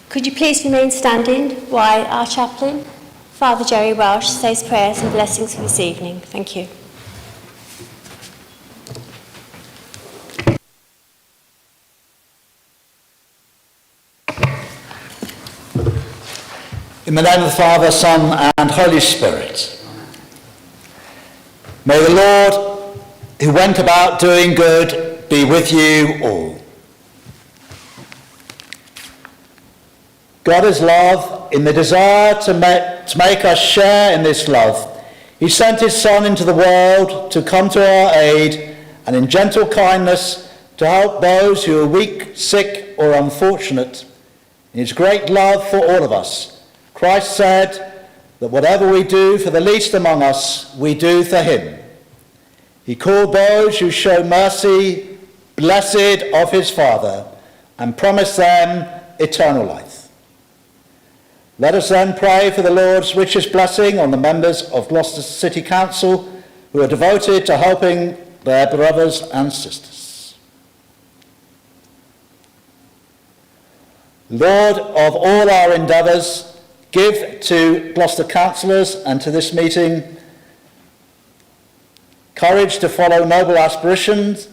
Could you please remain standing while our chaplain, Father Jerry Welsh, says prayers and blessings for this evening. Thank you. In the name of the Father, Son, and Holy Spirit. May the Lord, who went about doing good, be with you all. God is love. In the desire to make us share in this love, he sent his Son into the world to come to our aid and in gentle kindness to help those who are weak, sick, or unfortunate. In his great love for all of us, Christ said that whatever we do for the least among us, we do for him. He called those who show mercy blessed of his Father and promised them eternal life. Let us then pray for the Lord's richest blessing on the members of Gloucester City Council who are devoted to helping their brothers and sisters. Lord of all our endeavours, give to Gloucester councillors and to this meeting courage to follow noble aspirations,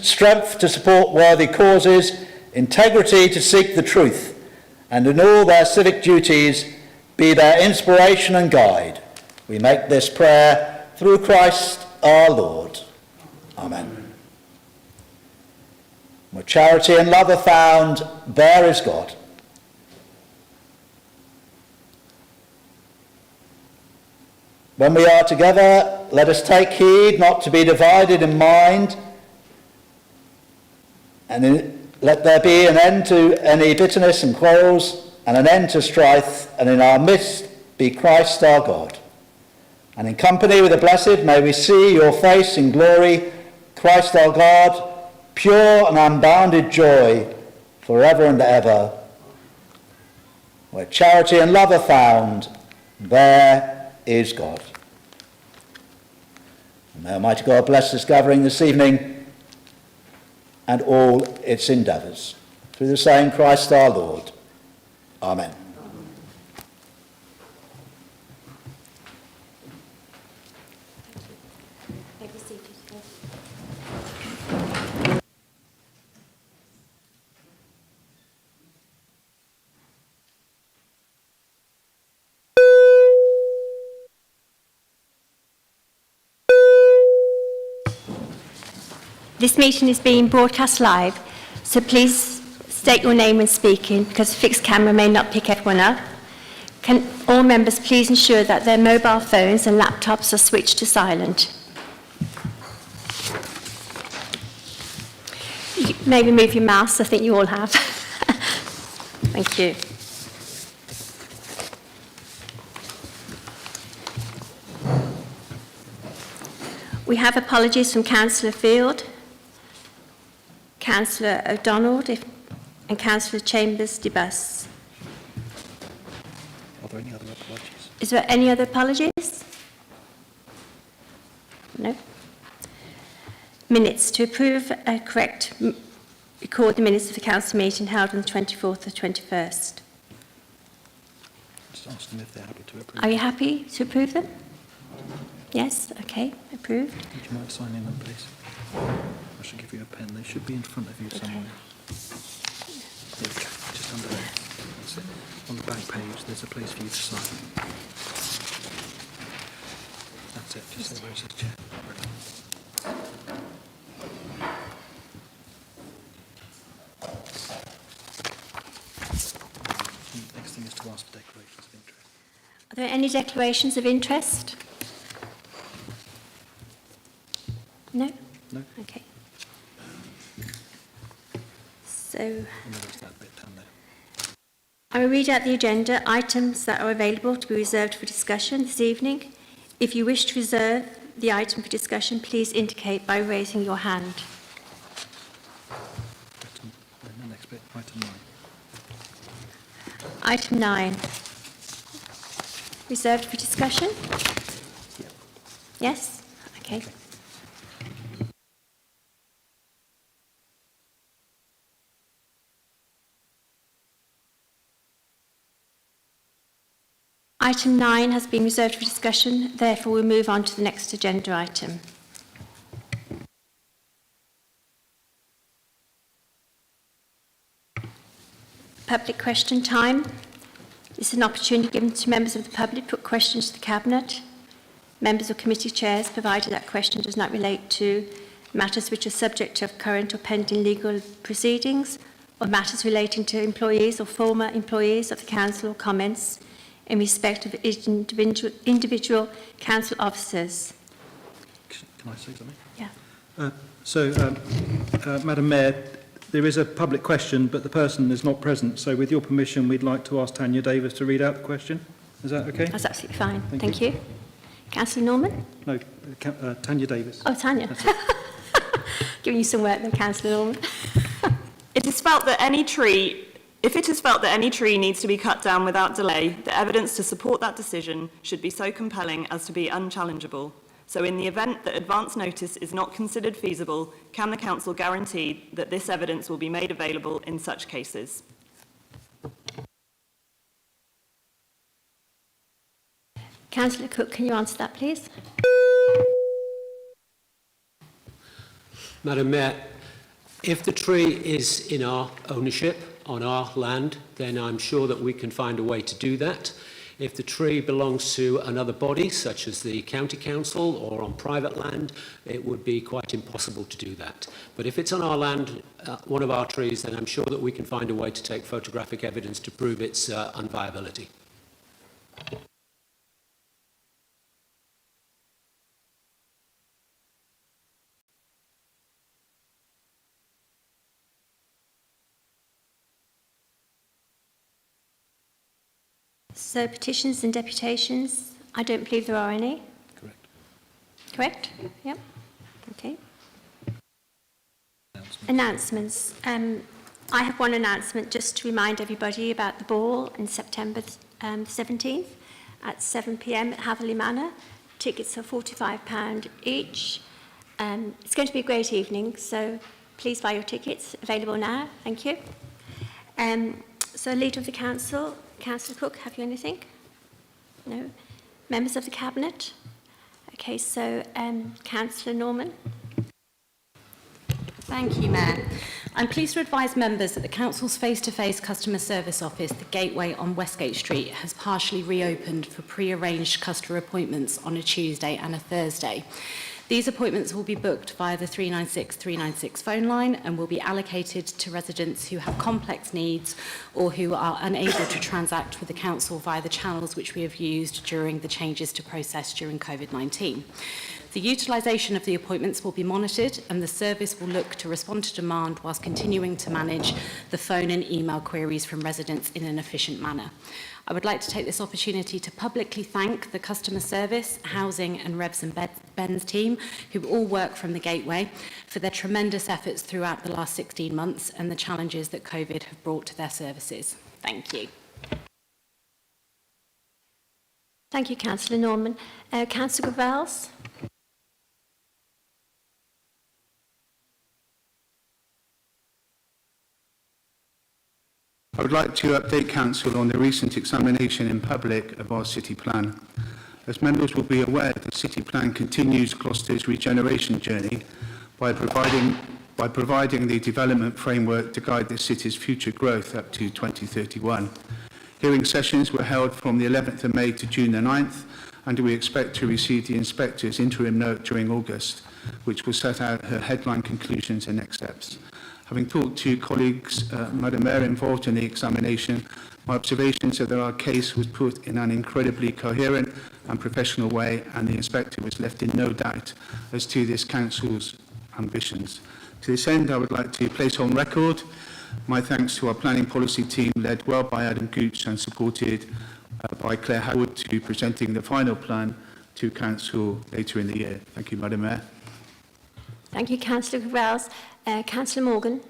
strength to support worthy causes, integrity to seek the truth, and in all their civic duties be their inspiration and guide. We make this prayer through Christ our Lord. Amen. Where charity and love are found, there is God. When we are together, let us take heed not to be divided in mind, and let there be an end to any bitterness and quarrels, and an end to strife, and in our midst be Christ our God. And in company with the blessed may we see your face in glory, Christ our God, pure and unbounded joy, forever and ever. Where charity and love are found, there is God. And may Almighty God bless this gathering this evening and all its endeavours. Through the same Christ our Lord. Amen. This meeting is being broadcast live, so please state your name when speaking because a fixed camera may not pick everyone up. Can all members please ensure that their mobile phones and laptops are switched to silent? You can maybe move your mouse, I think you all have. Thank you. We have apologies from Councillor Field, Councillor O'Donnell and Councillor Chambers-Debus. Are there any other apologies? Is there any other apologies? No. Minutes. To approve a correct record the minutes of the council meeting held on the 24th or 21st. Just ask them if they're happy to approve. Are you happy to approve them? Yes, okay, approved. Would you mind signing them, please? I should give you a pen. They should be in front of you somewhere. There we go, just under there. That's it. On the back page, there's a place for you to sign. That's it, just say where it says chair. Next thing is to ask for declarations of interest. Are there any declarations of interest? No? No. Okay. So, And there's that bit down there. I will read out the agenda, items that are available to be reserved for discussion this evening. If you wish to reserve the item for discussion, please indicate by raising your hand. The next bit, item 9. Item 9. Reserved for discussion? Yeah. Yes? Okay. Item 9 has been reserved for discussion, therefore we'll move on to the next agenda item. Public question time. This is an opportunity given to members of the public to put questions to the Cabinet. Members or committee chairs, provided that question does not relate to matters which are subject of current or pending legal proceedings, or matters relating to employees or former employees of the Council, or comments in respect of individual Council officers. Can I say something? Yeah. Madam Mayor, there is a public question, but the person is not present. So with your permission, we'd like to ask Tanya Davis to read out the question. Is that okay? That's absolutely fine. Thank Thank you. Councillor Norman? No, Tanya Davis. Oh, Tanya. That's it. Giving you some work then, Councillor Norman. It is felt that if it is felt that any tree needs to be cut down without delay, the evidence to support that decision should be so compelling as to be unchallengeable. So in the event that advance notice is not considered feasible, can the Council guarantee that this evidence will be made available in such cases? Councillor Cook, can you answer that, please? Madam Mayor, if the tree is in our ownership, on our land, then I'm sure that we can find a way to do that. If the tree belongs to another body, such as the County Council or on private land, it would be quite impossible to do that. But if it's on our land, one of our trees, then I'm sure that we can find a way to take photographic evidence to prove its unviability. So petitions and deputations, I don't believe there are any. Correct. Correct? Yep. Okay. Announcements. I have one announcement just to remind everybody about the ball on September 17th at 7 p.m. at Hatherley Manor. Tickets are £45 each. It's going to be a great evening, so please buy your tickets. Available now. Thank you. So, Leader of the Council, Councillor Cook, have you anything? No? Members of the Cabinet? Okay, so Councillor Norman. Thank you, Mayor. I'm pleased to advise members that the Council's face-to-face customer service office, the Gateway on Westgate Street, has partially reopened for pre-arranged customer appointments on a Tuesday and a Thursday. These appointments will be booked via the 396 phone line and will be allocated to residents who have complex needs or who are unable to transact with the Council via the channels which we have used during the changes to process during COVID-19. The utilisation of the appointments will be monitored and the service will look to respond to demand whilst continuing to manage the phone and email queries from residents in an efficient manner. I would like to take this opportunity to publicly thank the customer service, housing and Revs and Ben's team, who all work from the Gateway, for their tremendous efforts throughout the last 16 months and the challenges that COVID have brought to their services. Thank you. Thank you, Councillor Norman. Councillor Gravels. I would like to update Council on the recent examination in public of our city plan. As members will be aware, the city plan continues Gloucester's regeneration journey by providing the development framework to guide the city's future growth up to 2031. Hearing sessions were held from the 11th of May to June the 9th, and we expect to receive the inspector's interim note during August, which will set out her headline conclusions and next steps. Having talked to colleagues, Madam Mayor, involved in the examination, my observations are that our case was put in an incredibly coherent and professional way, and the inspector was left in no doubt as to this council's ambitions. To this end, I would like to place on record my thanks to our planning policy team, led well by Adam Gooch and supported by Claire Howard, to presenting the final plan to Council later in the year. Thank you, Madam Mayor. Thank you, Councillor Gravels. Councillor Morgan.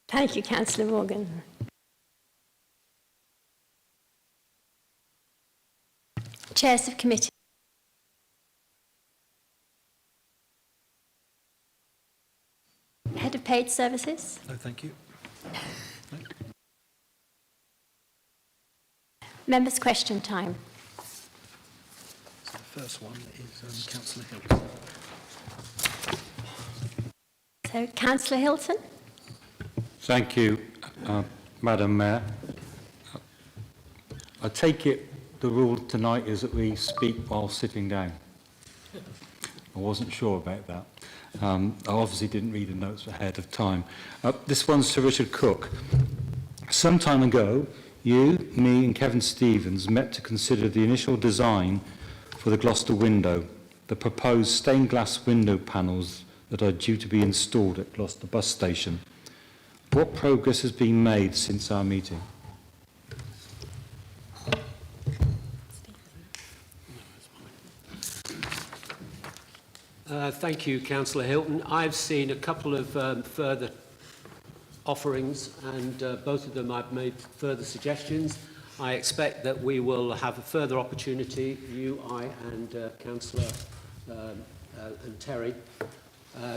Thank you, Councillor Morgan. Chairs of committee. Head of paid services. No, thank you. Members' question time. So the first one is Councillor Hilton. So, Councillor Hilton. Thank you, Madam Mayor. I take it the rule tonight is that we speak while sitting down. I wasn't sure about that. I obviously didn't read the notes ahead of time. This one's to Richard Cook. Some time ago, you, me and Kevin Stevens met to consider the initial design for the Gloucester window, the proposed stained glass window panels that are due to be installed at Gloucester bus station. What progress has been made since our meeting? Thank you, Councillor Hilton. I've seen a couple of further offerings, and both of them I've made further suggestions. I expect that we will have a further opportunity, you, I and Councillor and Terry,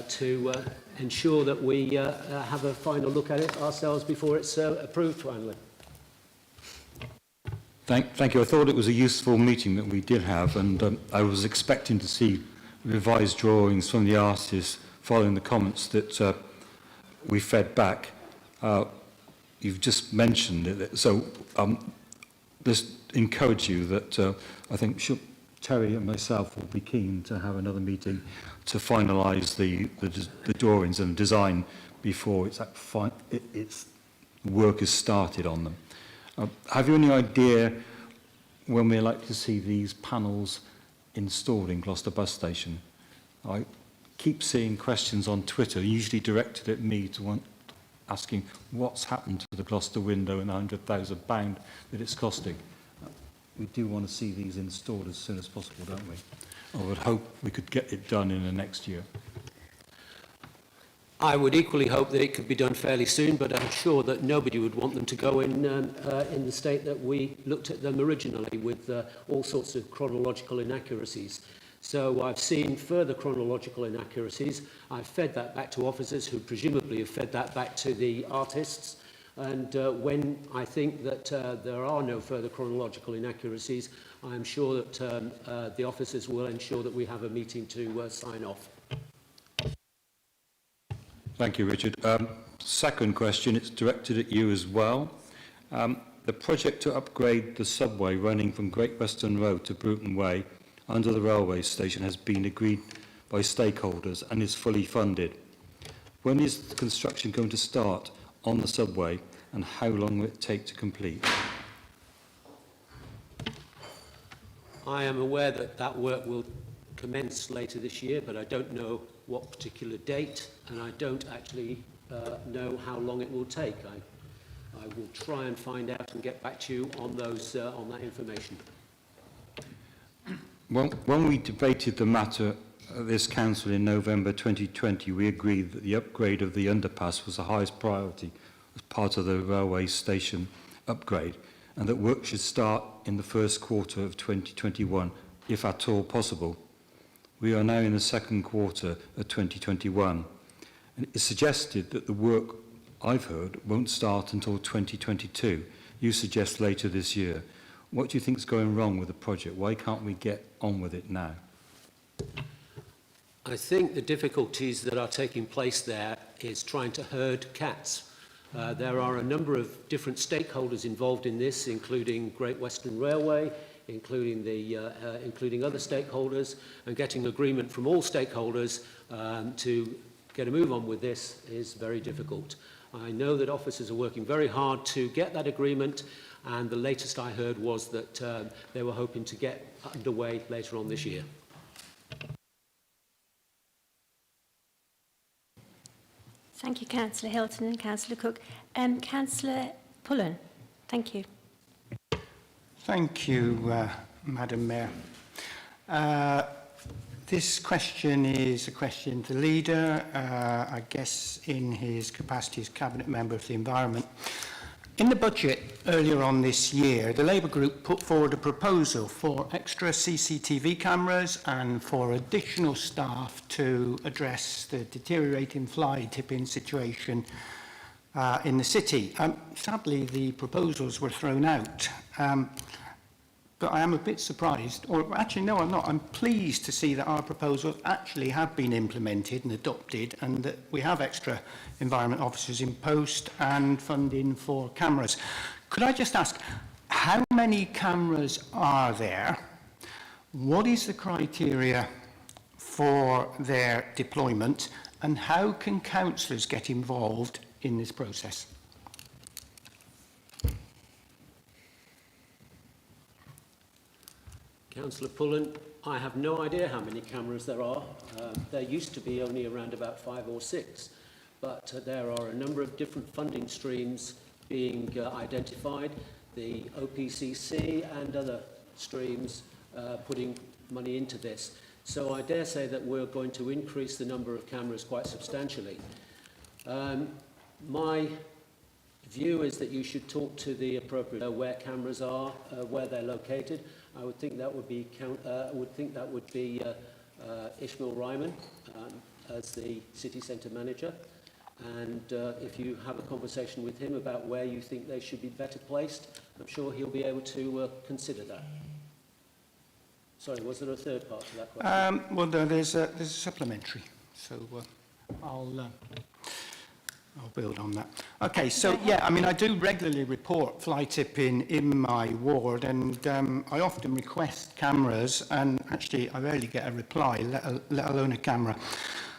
to ensure that we have a final look at it ourselves before it's approved finally. Thank you. I thought it was a useful meeting that we did have, and I was expecting to see revised drawings from the artists following the comments that we fed back. You've just mentioned it, so just encourage you that I think Terry and myself will be keen to have another meeting to finalise the drawings and design before its work is started on them. Have you any idea when we're likely to see these panels installed in Gloucester bus station? I keep seeing questions on Twitter, usually directed at me, asking what's happened to the Gloucester window and the £100,000 that it's costing. We do want to see these installed as soon as possible, don't we? I would hope we could get it done in the next year. I would equally hope that it could be done fairly soon, but I'm sure that nobody would want them to go in the state that we looked at them originally, with all sorts of chronological inaccuracies. So I've seen further chronological inaccuracies. I've fed that back to officers who presumably have fed that back to the artists. And when I think that there are no further chronological inaccuracies, I'm sure that the officers will ensure that we have a meeting to sign off. Thank you, Richard. Second question, it's directed at you as well. The project to upgrade the subway running from Great Western Road to Bruton Way under the railway station has been agreed by stakeholders and is fully funded. When is the construction going to start on the subway, and how long will it take to complete? I am aware that that work will commence later this year, but I don't know what particular date, and I don't actually know how long it will take. I will try and find out and get back to you on those on that information. When we debated the matter at this council in November 2020, we agreed that the upgrade of the underpass was the highest priority as part of the railway station upgrade, and that work should start in the first quarter of 2021, if at all possible. We are now in the second quarter of 2021, and it's suggested that the work, I've heard, won't start until 2022. You suggest later this year. What do you think is going wrong with the project? Why can't we get on with it now? I think the difficulties that are taking place there is trying to herd cats. There are a number of different stakeholders involved in this, including Great Western Railway, including other stakeholders, and getting agreement from all stakeholders to get a move on with this is very difficult. I know that officers are working very hard to get that agreement, and the latest I heard was that they were hoping to get underway later on this year. Thank you, Councillor Hilton and Councillor Cook. Councillor Pullen, thank you. Thank you, Madam Mayor. This question is a question to the leader, I guess in his capacity as Cabinet Member of the Environment. In the budget earlier on this year, the Labour group put forward a proposal for extra CCTV cameras and for additional staff to address the deteriorating fly tipping situation in the city. Sadly, the proposals were thrown out. But I am a bit surprised, or actually no, I'm not. I'm pleased to see that our proposals actually have been implemented and adopted, and that we have extra environment officers in post and funding for cameras. Could I just ask, how many cameras are there? What is the criteria for their deployment, and how can councillors get involved in this process? Councillor Pullen, I have no idea how many cameras there are. There used to be only around about 5 or 6, but there are a number of different funding streams being identified. The OPCC and other streams putting money into this. So I dare say that we're going to increase the number of cameras quite substantially. My view is that you should talk to the appropriate where cameras are, where they're located. I would think that would be Ishmael Ryman as the city centre manager, and if you have a conversation with him about where you think they should be better placed, I'm sure he'll be able to consider that. Sorry, was there a third part to that question? Well, no, there's a supplementary, so I'll build on that. Okay, so yeah, I mean, I do regularly report fly tipping in my ward, and I often request cameras, and actually I rarely get a reply, let alone a camera.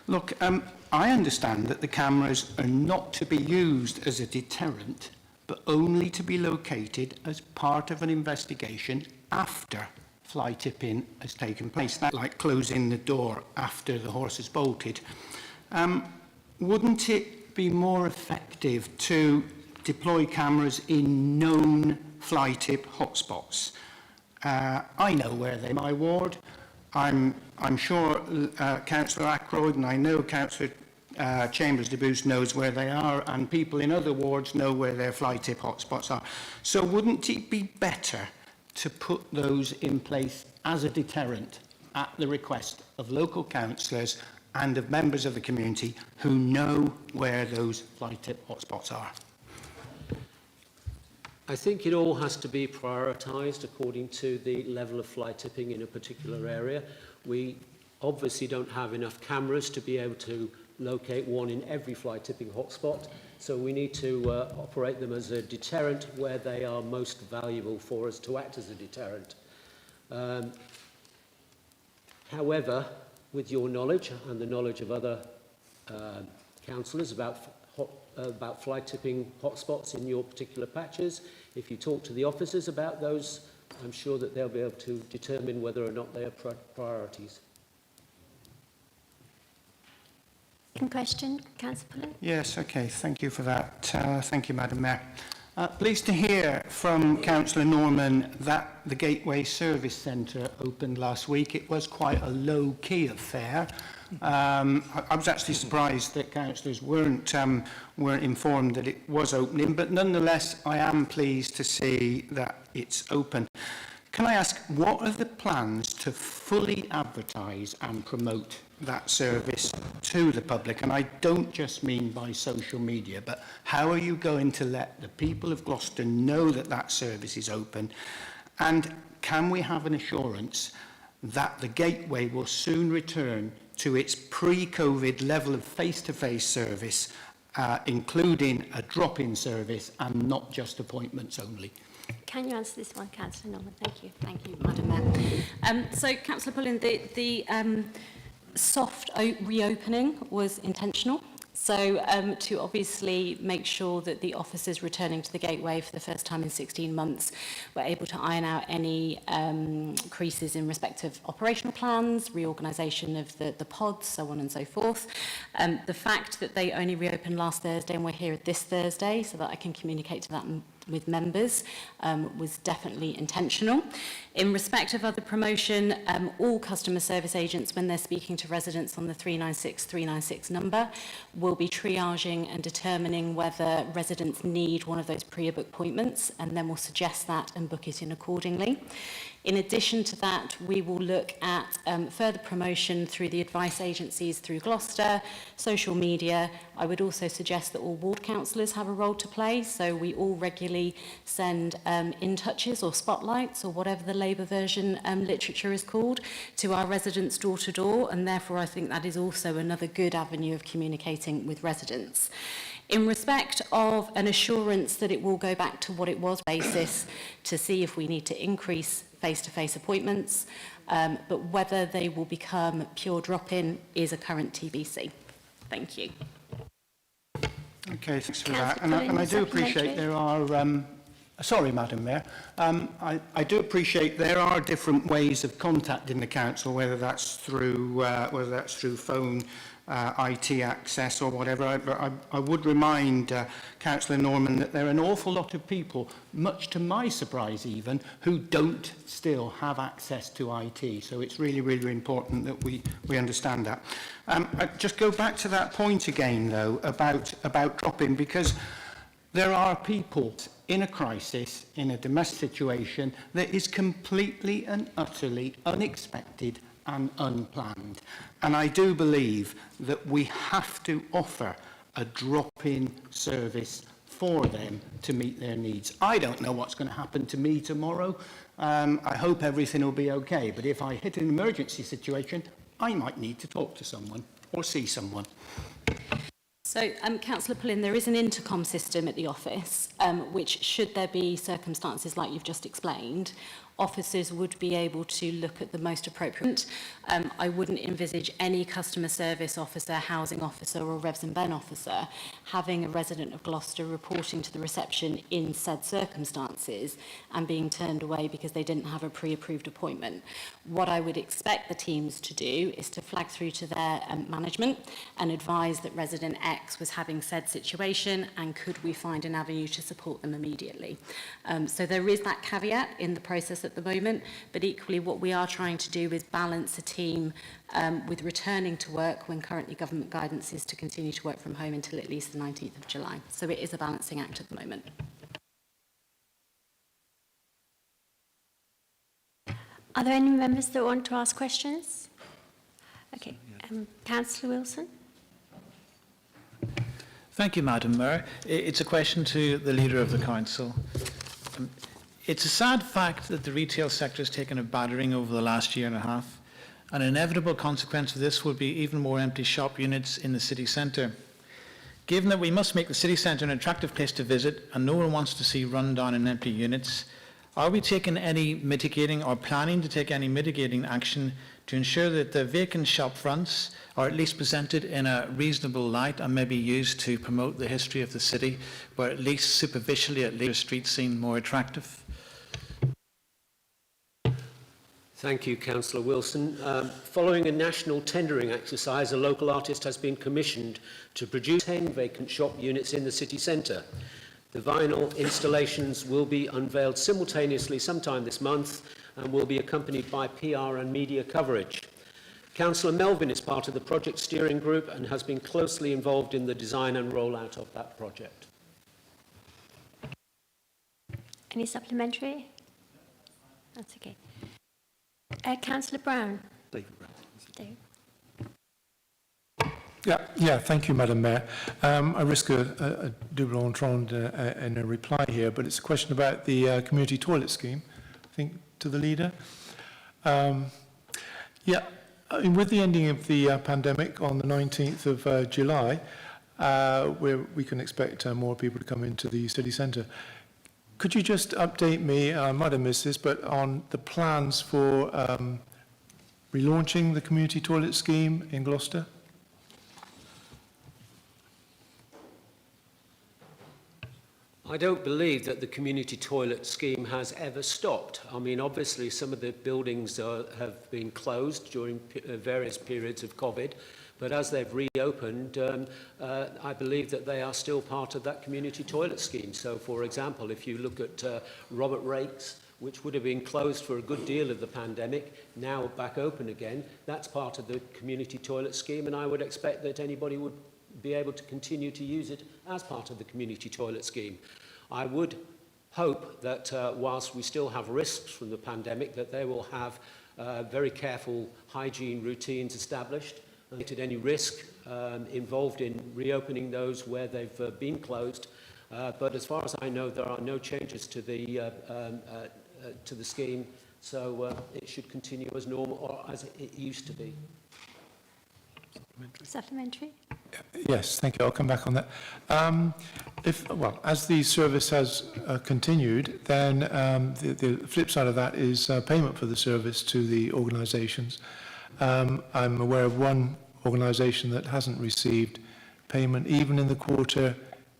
Look, I understand that the cameras are not to be used as a deterrent, but only to be located as part of an investigation after fly tipping has taken place. That's like closing the door after the horse has bolted. Wouldn't it be more effective to deploy cameras in known fly tip hotspots? I know where they're in my ward. I'm sure Councillor Ackroyd, and I know Councillor Chambers de Boos knows where they are, and people in other wards know where their fly tip hotspots are. So wouldn't it be better to put those in place as a deterrent at the request of local councillors and of members of the community who know where those fly tip hotspots are? I think it all has to be prioritised according to the level of fly tipping in a particular area. We obviously don't have enough cameras to be able to locate one in every fly tipping hotspot, so we need to operate them as a deterrent where they are most valuable for us to act as a deterrent. However, with your knowledge and the knowledge of other councillors about fly tipping hotspots in your particular patches, if you talk to the officers about those, I'm sure that they'll be able to determine whether or not they are priorities. Second question, Councillor Pullen. Yes, okay, thank you for that. Thank you, Madam Mayor. Pleased to hear from Councillor Norman that the Gateway Service Centre opened last week. It was quite a low-key affair. I was actually surprised that councillors weren't informed that it was opening, but nonetheless, I am pleased to see that it's open. Can I ask, what are the plans to fully advertise and promote that service to the public? And I don't just mean by social media, but how are you going to let the people of Gloucester know that that service is open? And can we have an assurance that the Gateway will soon return to its pre-COVID level of face-to-face service, including a drop-in service and not just appointments only? Can you answer this one, Councillor Norman? Thank you. Thank you, Madam Mayor. So, Councillor Pullen, the soft reopening was intentional. So to obviously make sure that the officers returning to the Gateway for the first time in 16 months were able to iron out any creases in respect of operational plans, reorganisation of the pods, so on and so forth. The fact that they only reopened last Thursday and we're here this Thursday so that I can communicate to that with members was definitely intentional. In respect of other promotion, all customer service agents, when they're speaking to residents on the 396 number, will be triaging and determining whether residents need one of those pre-book appointments, and then we'll suggest that and book it in accordingly. In addition to that, we will look at further promotion through the advice agencies through Gloucester, social media. I would also suggest that all ward councillors have a role to play, so we all regularly send in-touches or spotlights or whatever the Labour version literature is called to our residents door to door, and therefore I think that is also another good avenue of communicating with residents. In respect of an assurance that it will go back to what it was basis to see if we need to increase face-to-face appointments, but whether they will become pure drop-in is a current TBC. Thank you. Okay, thanks for Councillor that. And Pullen, I do appreciate supplementary. there are... sorry, Madam Mayor. I do appreciate there are different ways of contacting the council, whether that's through phone, IT access or whatever. But I would remind Councillor Norman that there are an awful lot of people, much to my surprise even, who don't still have access to IT. So it's really, really important that we understand that. I just go back to that point again, though, about drop-in, because there are people in a crisis, in a domestic situation, that is completely and utterly unexpected and unplanned. And I do believe that we have to offer a drop-in service for them to meet their needs. I don't know what's going to happen to me tomorrow. I hope everything will be okay. But if I hit an emergency situation, I might need to talk to someone or see someone. So, Councillor Pullen, there is an intercom system at the office, which, should there be circumstances like you've just explained, officers would be able to look at the most appropriate. I wouldn't envisage any customer service officer, housing officer or Revs and Ben officer having a resident of Gloucester reporting to the reception in said circumstances and being turned away because they didn't have a pre-approved appointment. What I would expect the teams to do is to flag through to their management and advise that resident X was having said situation and could we find an avenue to support them immediately. So there is that caveat in the process at the moment, but equally what we are trying to do is balance a team with returning to work when currently government guidance is to continue to work from home until at least the 19th of July. So it is a balancing act at the moment. Are there any members that want to ask questions? Okay, Councillor Wilson. Thank you, Madam Mayor. It's a question to the Leader of the Council. It's a sad fact that the retail sector has taken a battering over the last year and a half. An inevitable consequence of this will be even more empty shop units in the city centre. Given that we must make the city centre an attractive place to visit and no one wants to see run-down and empty units, are we taking any mitigating or planning to take any mitigating action to ensure that the vacant shop fronts are at least presented in a reasonable light and maybe used to promote the history of the city, or at least superficially at least the street scene more attractive? Thank you, Councillor Wilson. Following a national tendering exercise, a local artist has been commissioned to produce 10 vacant shop units in the city centre. The vinyl installations will be unveiled simultaneously sometime this month and will be accompanied by PR and media coverage. Councillor Melvin is part of the project steering group and has been closely involved in the design and rollout of that project. Any supplementary? That's okay. Councillor Brown. David Brown. Dave. Yeah, thank you, Madam Mayor. I risk a double entendre in a reply here, but it's a question about the community toilet scheme, I think, to the Leader. With the ending of the pandemic on the 19th of July, where we can expect more people to come into the city centre, could you just update me, I might have missed this, but on the plans for relaunching the community toilet scheme in Gloucester? I don't believe that the community toilet scheme has ever stopped. I mean, obviously, some of the buildings have been closed during various periods of COVID, but as they've reopened, I believe that they are still part of that community toilet scheme. So, for example, if you look at Robert Raikes, which would have been closed for a good deal of the pandemic, now back open again. That's part of the community toilet scheme, and I would expect that anybody would be able to continue to use it as part of the community toilet scheme. I would hope that whilst we still have risks from the pandemic, that they will have very careful hygiene routines established, and at any risk involved in reopening those where they've been closed. But as far as I know, there are no changes to the scheme, so it should continue as normal or as it used to be. Supplementary? Yes, thank you. I'll come back on that. As the service has continued, then the flip side of that is payment for the service to the organisations. I'm aware of one organisation that hasn't received payment even in the quarter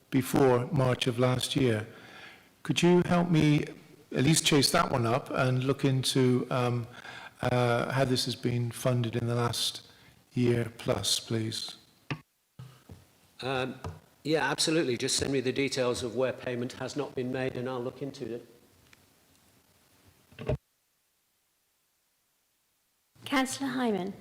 before March of last year. Could you help me at least chase that one up and look into how this has been funded in the last year plus, please? Yeah, absolutely. Just send me the details of where payment has not been made and I'll look into it. Councillor Hyman.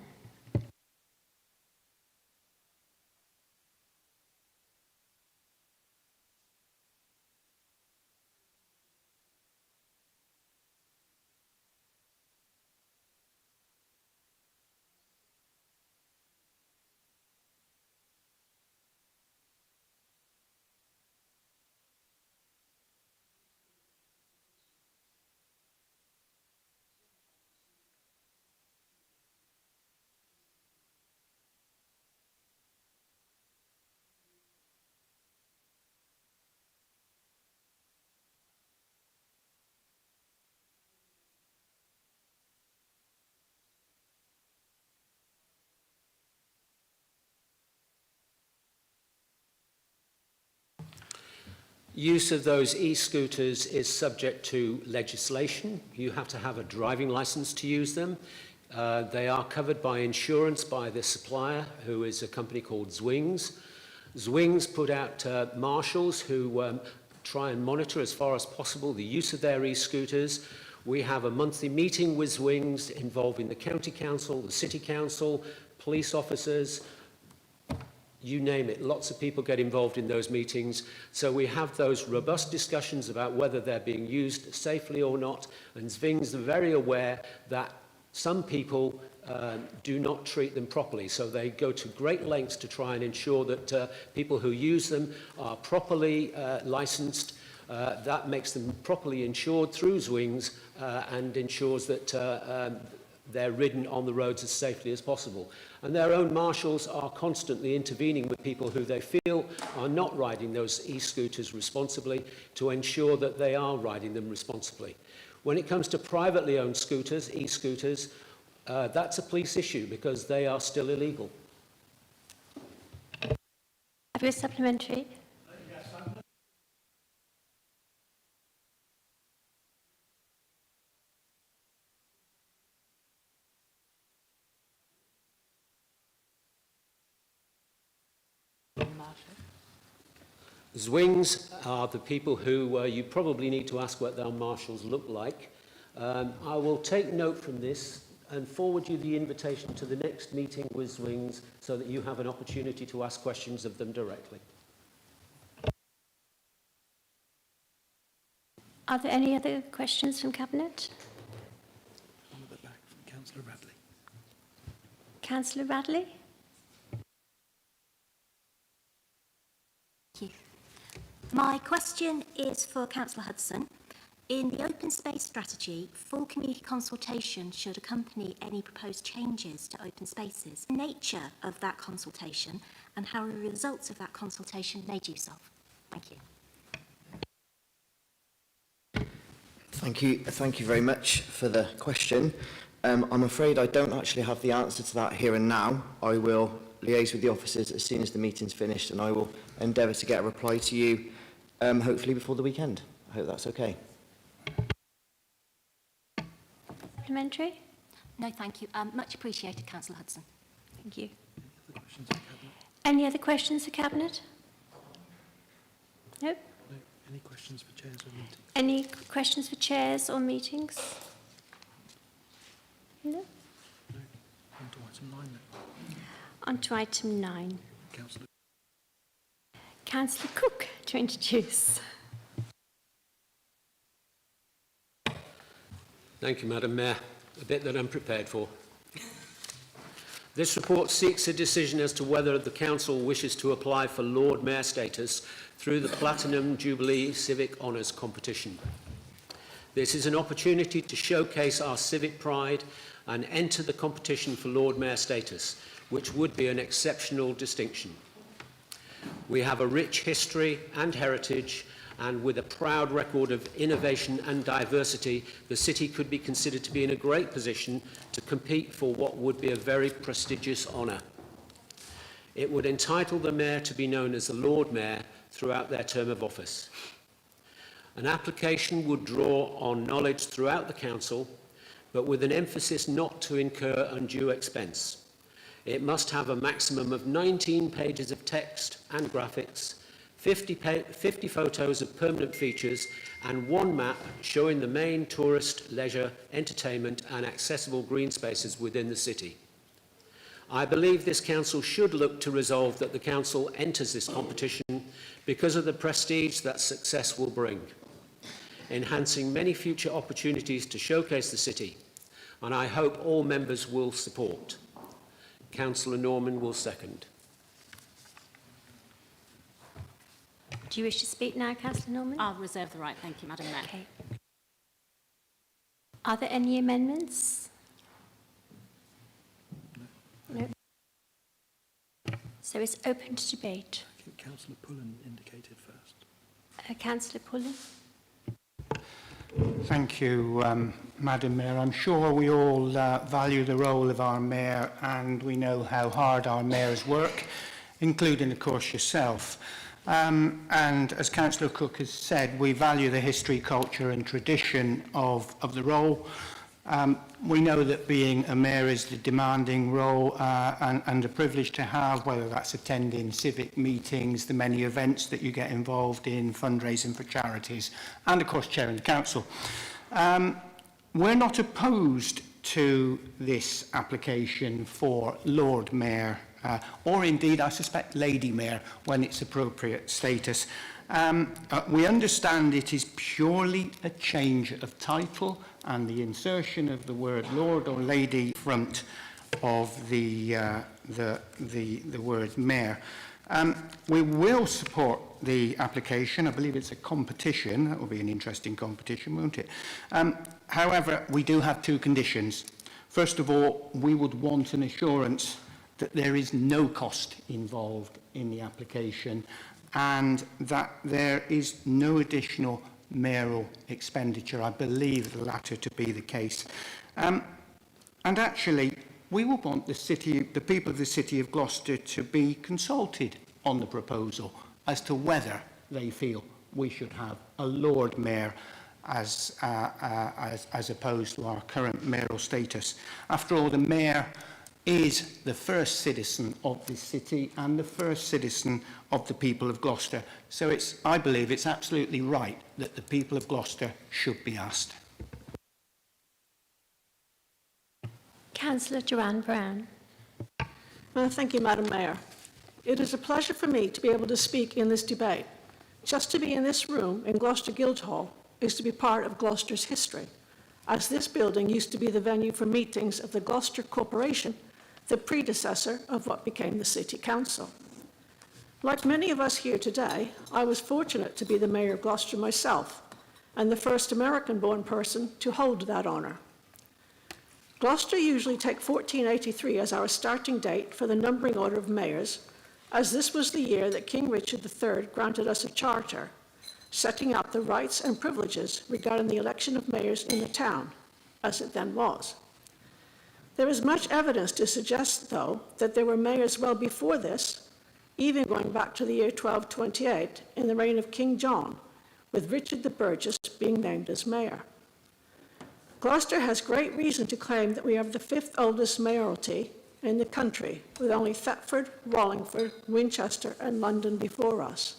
Use of those e-scooters is subject to legislation. You have to have a driving licence to use them. They are covered by insurance by the supplier, who is a company called Zwings. Zwings put out marshals who try and monitor as far as possible the use of their e-scooters. We have a monthly meeting with Zwings involving the county council, the city council, police officers, you name it. Lots of people get involved in those meetings. So we have those robust discussions about whether they're being used safely or not. And Zwings are very aware that some people do not treat them properly. So they go to great lengths to try and ensure that people who use them are properly licensed. That makes them properly insured through Zwings and ensures that they're ridden on the roads as safely as possible. And their own marshals are constantly intervening with people who they feel are not riding those e-scooters responsibly to ensure that they are riding them responsibly. When it comes to privately owned scooters, e-scooters, that's a police issue because they are still illegal. Have you a supplementary? Zwings are the people who you probably need to ask what their marshals look like. I will take note from this and forward you the invitation to the next meeting with Zwings so that you have an opportunity to ask questions of them directly. Are there any other questions from Cabinet? One at the back from Councillor Radley. Councillor Radley? Thank you. My question is for Councillor Hudson. In the open space strategy, full community consultation should accompany any proposed changes to open spaces. The nature of that consultation and how the results of that consultation made use of. Thank you. Thank you very much for the question. I'm afraid I don't actually have the answer to that here and now. I will liaise with the officers as soon as the meeting's finished and I will endeavour to get a reply to you hopefully before the weekend. I hope that's okay. Supplementary? No, thank you. Much appreciated, Councillor Hudson. Thank you. Any other questions for Cabinet? No? Any questions for chairs or meetings? Any questions for chairs or meetings? No? On to item 9 then. On to item 9. Councillor. Councillor Cook to introduce. Thank you, Madam Mayor. A bit that I'm prepared for. This report seeks a decision as to whether the Council wishes to apply for Lord Mayor status through the Platinum Jubilee Civic Honours competition. This is an opportunity to showcase our civic pride and enter the competition for Lord Mayor status, which would be an exceptional distinction. We have a rich history and heritage, and with a proud record of innovation and diversity, the city could be considered to be in a great position to compete for what would be a very prestigious honour. It would entitle the Mayor to be known as the Lord Mayor throughout their term of office. An application would draw on knowledge throughout the Council, but with an emphasis not to incur undue expense. It must have a maximum of 19 pages of text and graphics, 50 photos of permanent features, and one map showing the main tourist, leisure, entertainment and accessible green spaces within the city. I believe this council should look to resolve that the council enters this competition because of the prestige that success will bring, enhancing many future opportunities to showcase the city, and I hope all members will support. Councillor Norman will second. Do you wish to speak now, Councillor Norman? I'll reserve the right. Thank you, Madam Mayor. Okay. Are there any amendments? No. So it's open to debate. I think Councillor Pullen indicated first. Councillor Pullen? Thank you, Madam Mayor. I'm sure we all value the role of our Mayor, and we know how hard our mayors work, including, of course, yourself. And as Councillor Cook has said, we value the history, culture and tradition of the role. We know that being a mayor is the demanding role and a privilege to have, whether that's attending civic meetings, the many events that you get involved in, fundraising for charities, and of course chairing the council. We're not opposed to this application for Lord Mayor, or indeed, I suspect, Lady Mayor, when it's appropriate status. We understand it is purely a change of title and the insertion of the word Lord or Lady front of the word Mayor. We will support the application. I believe it's a competition. That will be an interesting competition, won't it? However, we do have two conditions. First of all, we would want an assurance that there is no cost involved in the application and that there is no additional mayoral expenditure. I believe the latter to be the case. And actually, we will want the people of the City of Gloucester to be consulted on the proposal as to whether they feel we should have a Lord Mayor as opposed to our current mayoral status. After all, the Mayor is the first citizen of this city and the first citizen of the people of Gloucester. So I believe it's absolutely right that the people of Gloucester should be asked. Councillor Joanne Brown. Thank you, Madam Mayor. It is a pleasure for me to be able to speak in this debate. Just to be in this room in Gloucester Guildhall is to be part of Gloucester's history, as this building used to be the venue for meetings of the Gloucester Corporation, the predecessor of what became the City Council. Like many of us here today, I was fortunate to be the Mayor of Gloucester myself, and the first American-born person to hold that honour. Gloucester usually take 1483 as our starting date for the numbering order of mayors, as this was the year that King Richard III granted us a charter, setting out the rights and privileges regarding the election of mayors in the town, as it then was. There is much evidence to suggest, though, that there were mayors well before this, even going back to the year 1228 in the reign of King John, with Richard the Burgess being named as mayor. Gloucester has great reason to claim that we have the fifth oldest mayoralty in the country, with only Thetford, Wallingford, Winchester and London before us.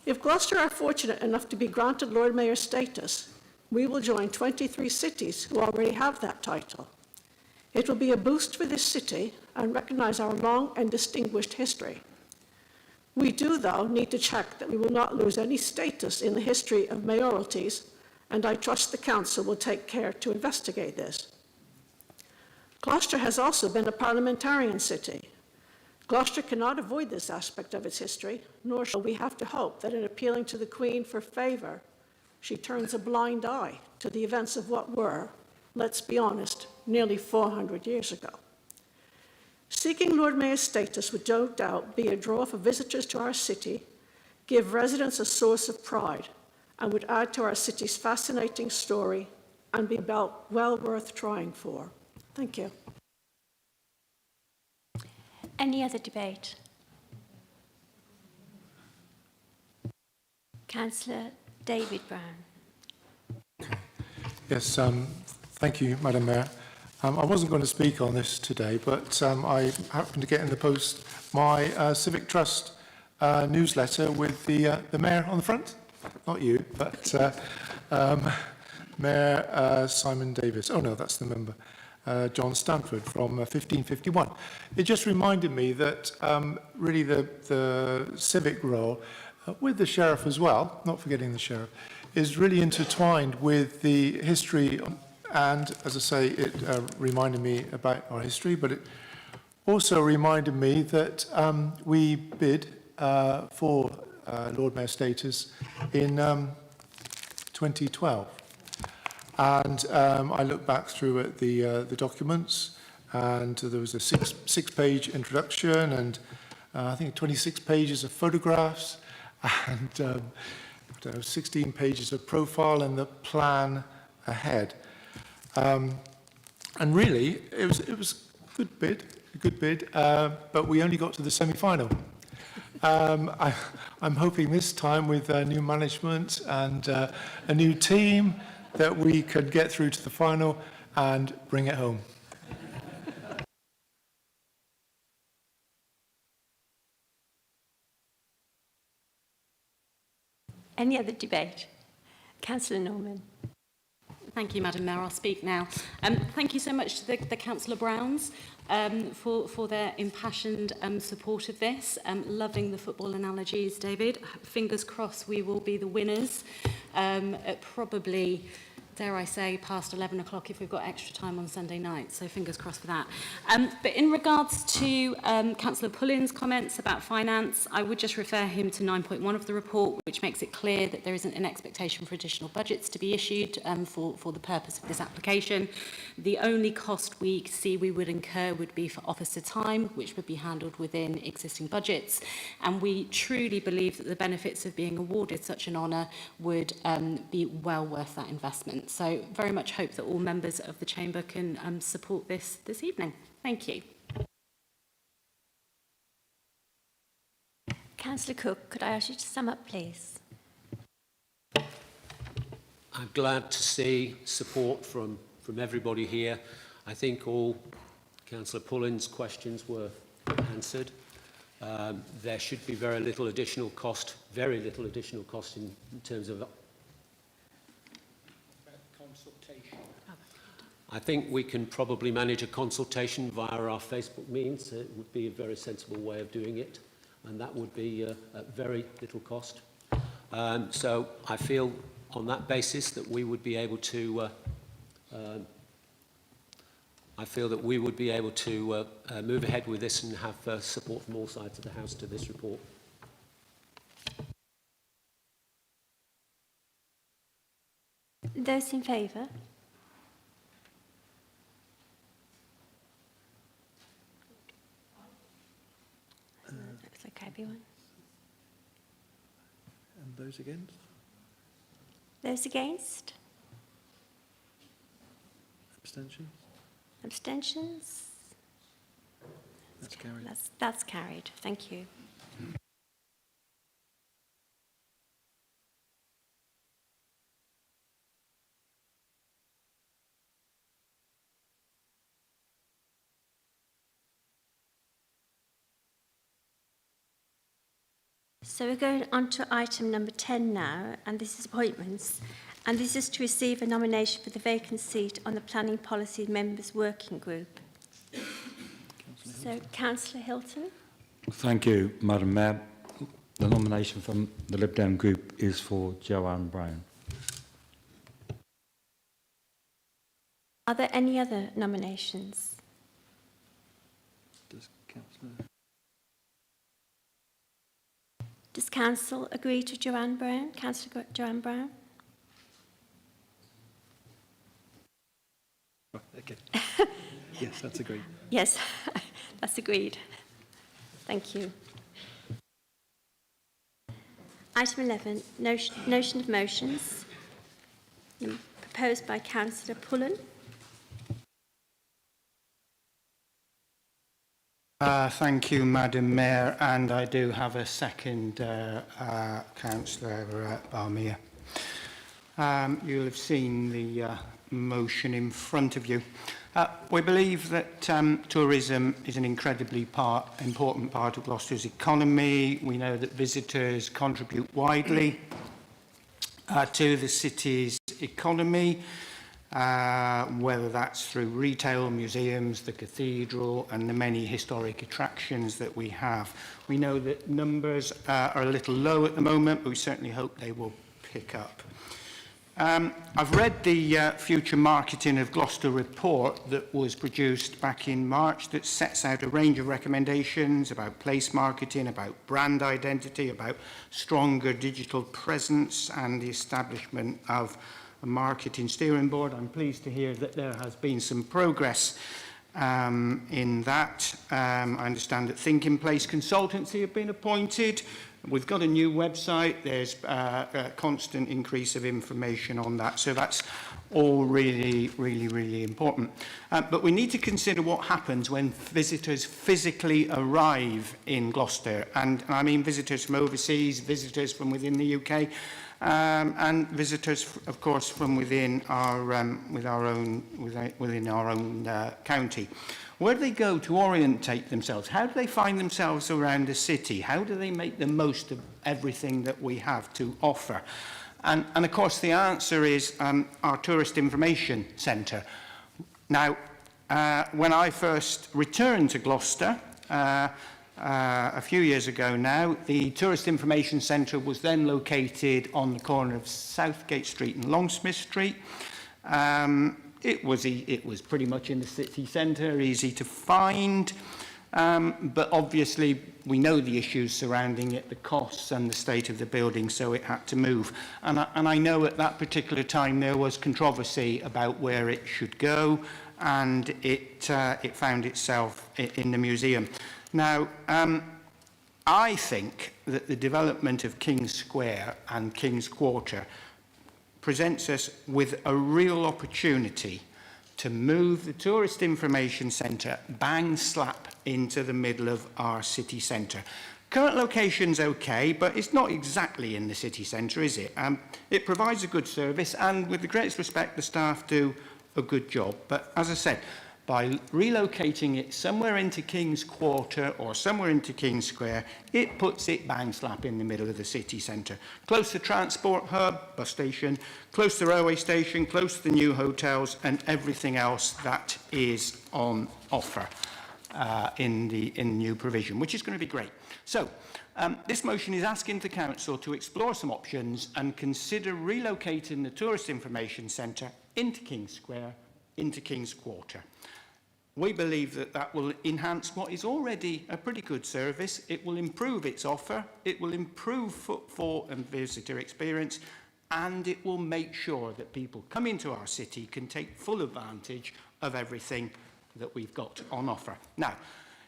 If Gloucester are fortunate enough to be granted Lord Mayor status, we will join 23 cities who already have that title. It will be a boost for this city and recognise our long and distinguished history. We do, though, need to check that we will not lose any status in the history of mayoralties, and I trust the Council will take care to investigate this. Gloucester has also been a parliamentarian city. Gloucester cannot avoid this aspect of its history, nor shall we have to hope that in appealing to the Queen for favour, she turns a blind eye to the events of what were, let's be honest, nearly 400 years ago. Seeking Lord Mayor's status would no doubt be a draw for visitors to our city, give residents a source of pride, and would add to our city's fascinating story and be well worth trying for. Thank you. Any other debate? Councillor David Brown. Yes, thank you, Madam Mayor. I wasn't going to speak on this today, but I happened to get in the post my Civic Trust newsletter with the Mayor on the front. Not you, but Mayor Simon Davis. Oh no, that's the member. John Stanford from 1551. It just reminded me that really the civic role, with the sheriff as well, not forgetting the sheriff, is really intertwined with the history. And as I say, it reminded me about our history, but it also reminded me that we bid for Lord Mayor status in 2012. And I looked back through at the documents, and there was a six-page introduction, and I think 26 pages of photographs, and 16 pages of profile and the plan ahead. And really, it was a good bid, but we only got to the semi-final. I'm hoping this time with new management and a new team that we could get through to the final and bring it home. Any other debate? Councillor Norman. Thank you, Madam Mayor. I'll speak now. Thank you so much to the Councillor Browns for their impassioned support of this. Loving the football analogies, David. Fingers crossed we will be the winners at probably, dare I say, past 11 o'clock if we've got extra time on Sunday night. So fingers crossed for that. But in regards to Councillor Pullen's comments about finance, I would just refer him to 9.1 of the report, which makes it clear that there isn't an expectation for additional budgets to be issued for the purpose of this application. The only cost we see we would incur would be for officer time, which would be handled within existing budgets. And we truly believe that the benefits of being awarded such an honour would be well worth that investment. So very much hope that all members of the Chamber can support this evening. Thank you. Councillor Cook, could I ask you to sum up, please? I'm glad to see support from everybody here. I think all Councillor Pullen's questions were answered. There should be very little additional cost in terms of consultation. I think we can probably manage a consultation via our Facebook means. It would be a very sensible way of doing it, and that would be at very little cost. So I feel on that basis that we would be able to move ahead with this and have support from all sides of the House to this report. Those in favour? Looks like everyone. And those against? Those against? Abstentions? Abstentions? That's carried. That's carried. Thank you. So we're going on to item number 10 now, and this is appointments. And this is to receive a nomination for the vacant seat on the Planning Policy Members Working Group. So, Councillor Hilton. Thank you, Madam Mayor. The nomination from the Lib Dem group is for Joanne Brown. Are there any other nominations? Does Council agree to Joanne Brown? Councillor Joanne Brown? Okay. Yes, that's agreed. Yes, that's agreed. Thank you. Item 11, notion of motions, proposed by Councillor Pullen. Thank you, Madam Mayor, and I do have a second, Councillor Barmia. You'll have seen the motion in front of you. We believe that tourism is an incredibly important part of Gloucester's economy. We know that visitors contribute widely to the city's economy, whether that's through retail, museums, the cathedral, and the many historic attractions that we have. We know that numbers are a little low at the moment, but we certainly hope they will pick up. I've read the Future Marketing of Gloucester report that was produced back in March that sets out a range of recommendations about place marketing, about brand identity, about stronger digital presence and the establishment of a marketing steering board. I'm pleased to hear that there has been some progress in that. I understand that Think in Place Consultancy have been appointed. We've got a new website. There's a constant increase of information on that. So that's all really important. But we need to consider what happens when visitors physically arrive in Gloucester. And I mean visitors from overseas, visitors from within the UK, and visitors, of course, from within our county. Where do they go to orientate themselves? How do they find themselves around the city? How do they make the most of everything that we have to offer? And of course, the answer is our Tourist Information Centre. Now, when I first returned to Gloucester, a few years ago now, the Tourist Information Centre was then located on the corner of Southgate Street and Longsmith Street. It was pretty much in the city centre, easy to find, but obviously we know the issues surrounding it, the costs and the state of the building, so it had to move. And I know at that particular time there was controversy about where it should go, and it found itself in the museum. Now, I think that the development of King's Square and King's Quarter presents us with a real opportunity to move the Tourist Information Centre bang slap into the middle of our city centre. Current location's okay, but it's not exactly in the city centre, is it? It provides a good service, and with the greatest respect, the staff do a good job. But as I said, by relocating it somewhere into King's Quarter or somewhere into King's Square, it puts it bang slap in the middle of the city centre. Close to transport hub, bus station, close to the railway station, close to the new hotels and everything else that is on offer in the new provision, which is going to be great. So, this motion is asking the Council to explore some options and consider relocating the Tourist Information Centre into King's Square, into King's Quarter. We believe that that will enhance what is already a pretty good service. It will improve its offer, it will improve footfall and visitor experience, and it will make sure that people come into our city can take full advantage of everything that we've got on offer. Now,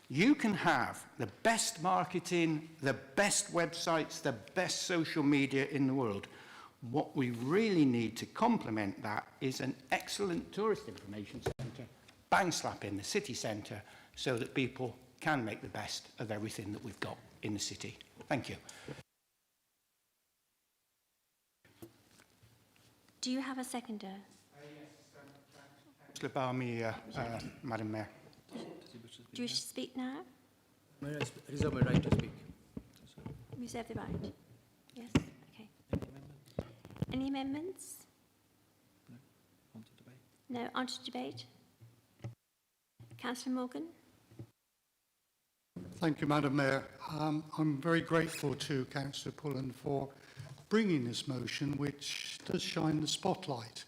you can have the best marketing, the best websites, the best social media in the world. What we really need to complement that is an excellent tourist information centre, bang slap in the city centre, so that people can make the best of everything that we've got in the city. Thank you. Do you have a seconder? Councillor Barmy, Madam Mayor. Do you wish to speak now? May I reserve my right to speak? reserve the right. Yes, okay. Any amendments? No. On to debate. No, on to debate. Councillor Morgan? Thank you, Madam Mayor. I'm very grateful to Councillor Pullen for bringing this motion, which does shine the spotlight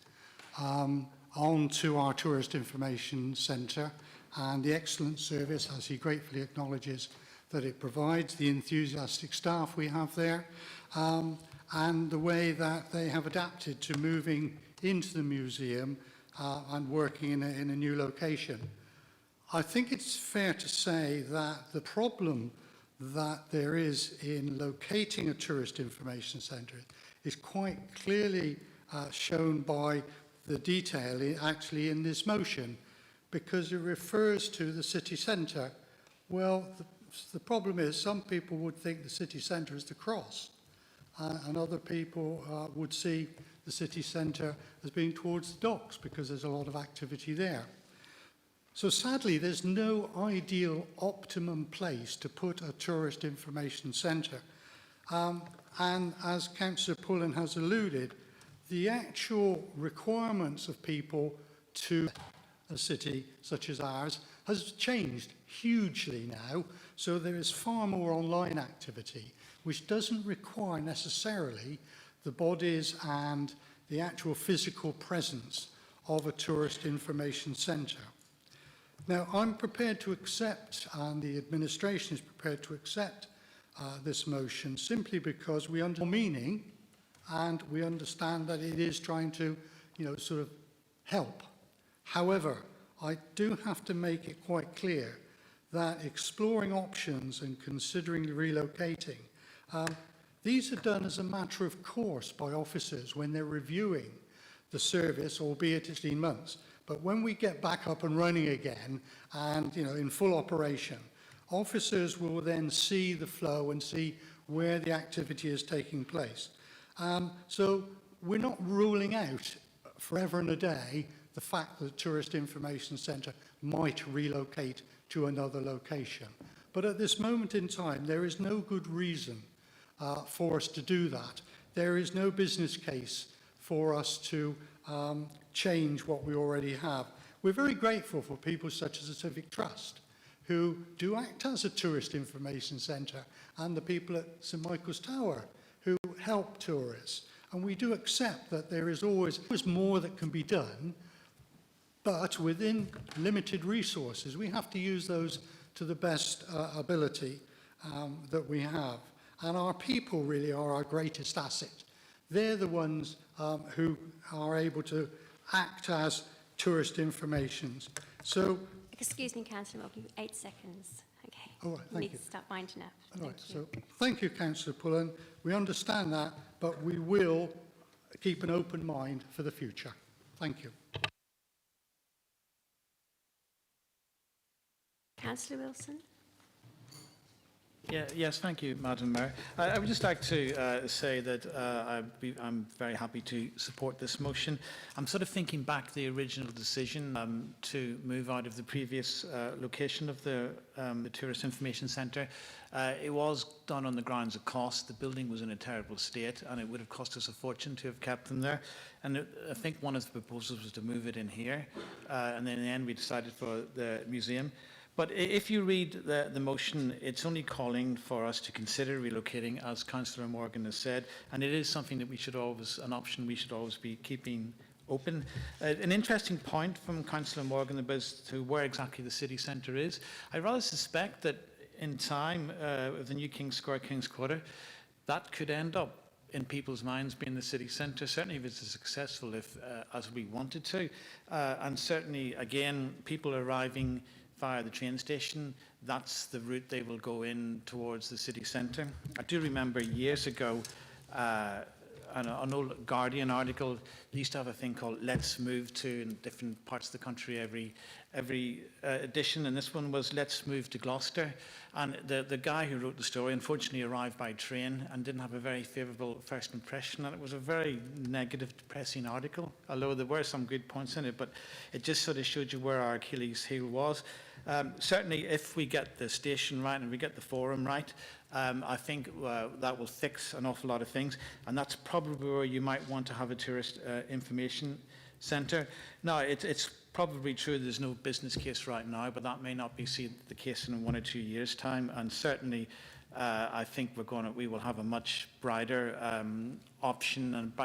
onto our Tourist Information Centre and the excellent service, as he gratefully acknowledges, that it provides, the enthusiastic staff we have there, and the way that they have adapted to moving into the museum and working in a new location. I think it's fair to say that the problem that there is in locating a tourist information centre is quite clearly shown by the detail actually in this motion, because it refers to the city centre. Well, the problem is some people would think the city centre is the Cross, and other people would see the city centre as being towards the docks because there's a lot of activity there. So sadly, there's no ideal optimum place to put a tourist information centre. And as Councillor Pullen has alluded, the actual requirements of people to a city such as ours has changed hugely now. So there is far more online activity, which doesn't require necessarily the bodies and the actual physical presence of a tourist information centre. Now, I'm prepared to accept, and the administration is prepared to accept this motion simply because we understand meaning and we understand that it is trying to, sort of help. However, I do have to make it quite clear that exploring options and considering relocating, these are done as a matter of course by officers when they're reviewing the service, albeit it's 18 months. But when we get back up and running again and, in full operation, officers will then see the flow and see where the activity is taking place. So we're not ruling out forever and a day the fact that the Tourist Information Centre might relocate to another location. But at this moment in time, there is no good reason for us to do that. There is no business case for us to change what we already have. We're very grateful for people such as the Civic Trust, who do act as a tourist information centre, and the people at St Michael's Tower, who help tourists. And we do accept that there is always more that can be done, but within limited resources, we have to use those to the best ability that we have. And our people really are our greatest asset. They're the ones who are able to act as tourist informations. So, excuse me, Councillor Morgan, 8 seconds. Okay. All right, thank you. Need you. to start winding up. all right, so thank you, Councillor Pullen. We understand that, but we will keep an open mind for the future. Thank you. Councillor Wilson? Yes, thank you, Madam Mayor. I would just like to say that I'm very happy to support this motion. I'm sort of thinking back to the original decision to move out of the previous location of the Tourist Information Centre. It was done on the grounds of cost. The building was in a terrible state, and it would have cost us a fortune to have kept them there. And I think one of the proposals was to move it in here, and then in the end we decided for the museum. But if you read the motion, it's only calling for us to consider relocating, as Councillor Morgan has said, and it is something that we should always, an option we should always be keeping open. An interesting point from Councillor Morgan as to where exactly the city centre is. I rather suspect that in time, of the new King's Square, King's Quarter, that could end up in people's minds being the city centre, certainly if it's as successful as we wanted to. And certainly, again, people arriving via the train station, that's the route they will go in towards the city centre. I do remember years ago, an old Guardian article, they used to have a thing called Let's Move To in different parts of the country every edition, and this one was Let's Move to Gloucester. And the guy who wrote the story unfortunately arrived by train and didn't have a very favourable first impression, and it was a very negative, depressing article, although there were some good points in it, but it just sort of showed you where our Achilles heel was. Certainly, if we get the station right and we get the forum right, I think that will fix an awful lot of things, and that's probably where you might want to have a tourist information centre. Now, it's probably true there's no business case right now, but that may not be the case in 1 or 2 years' time, and certainly I think we will have a much brighter option and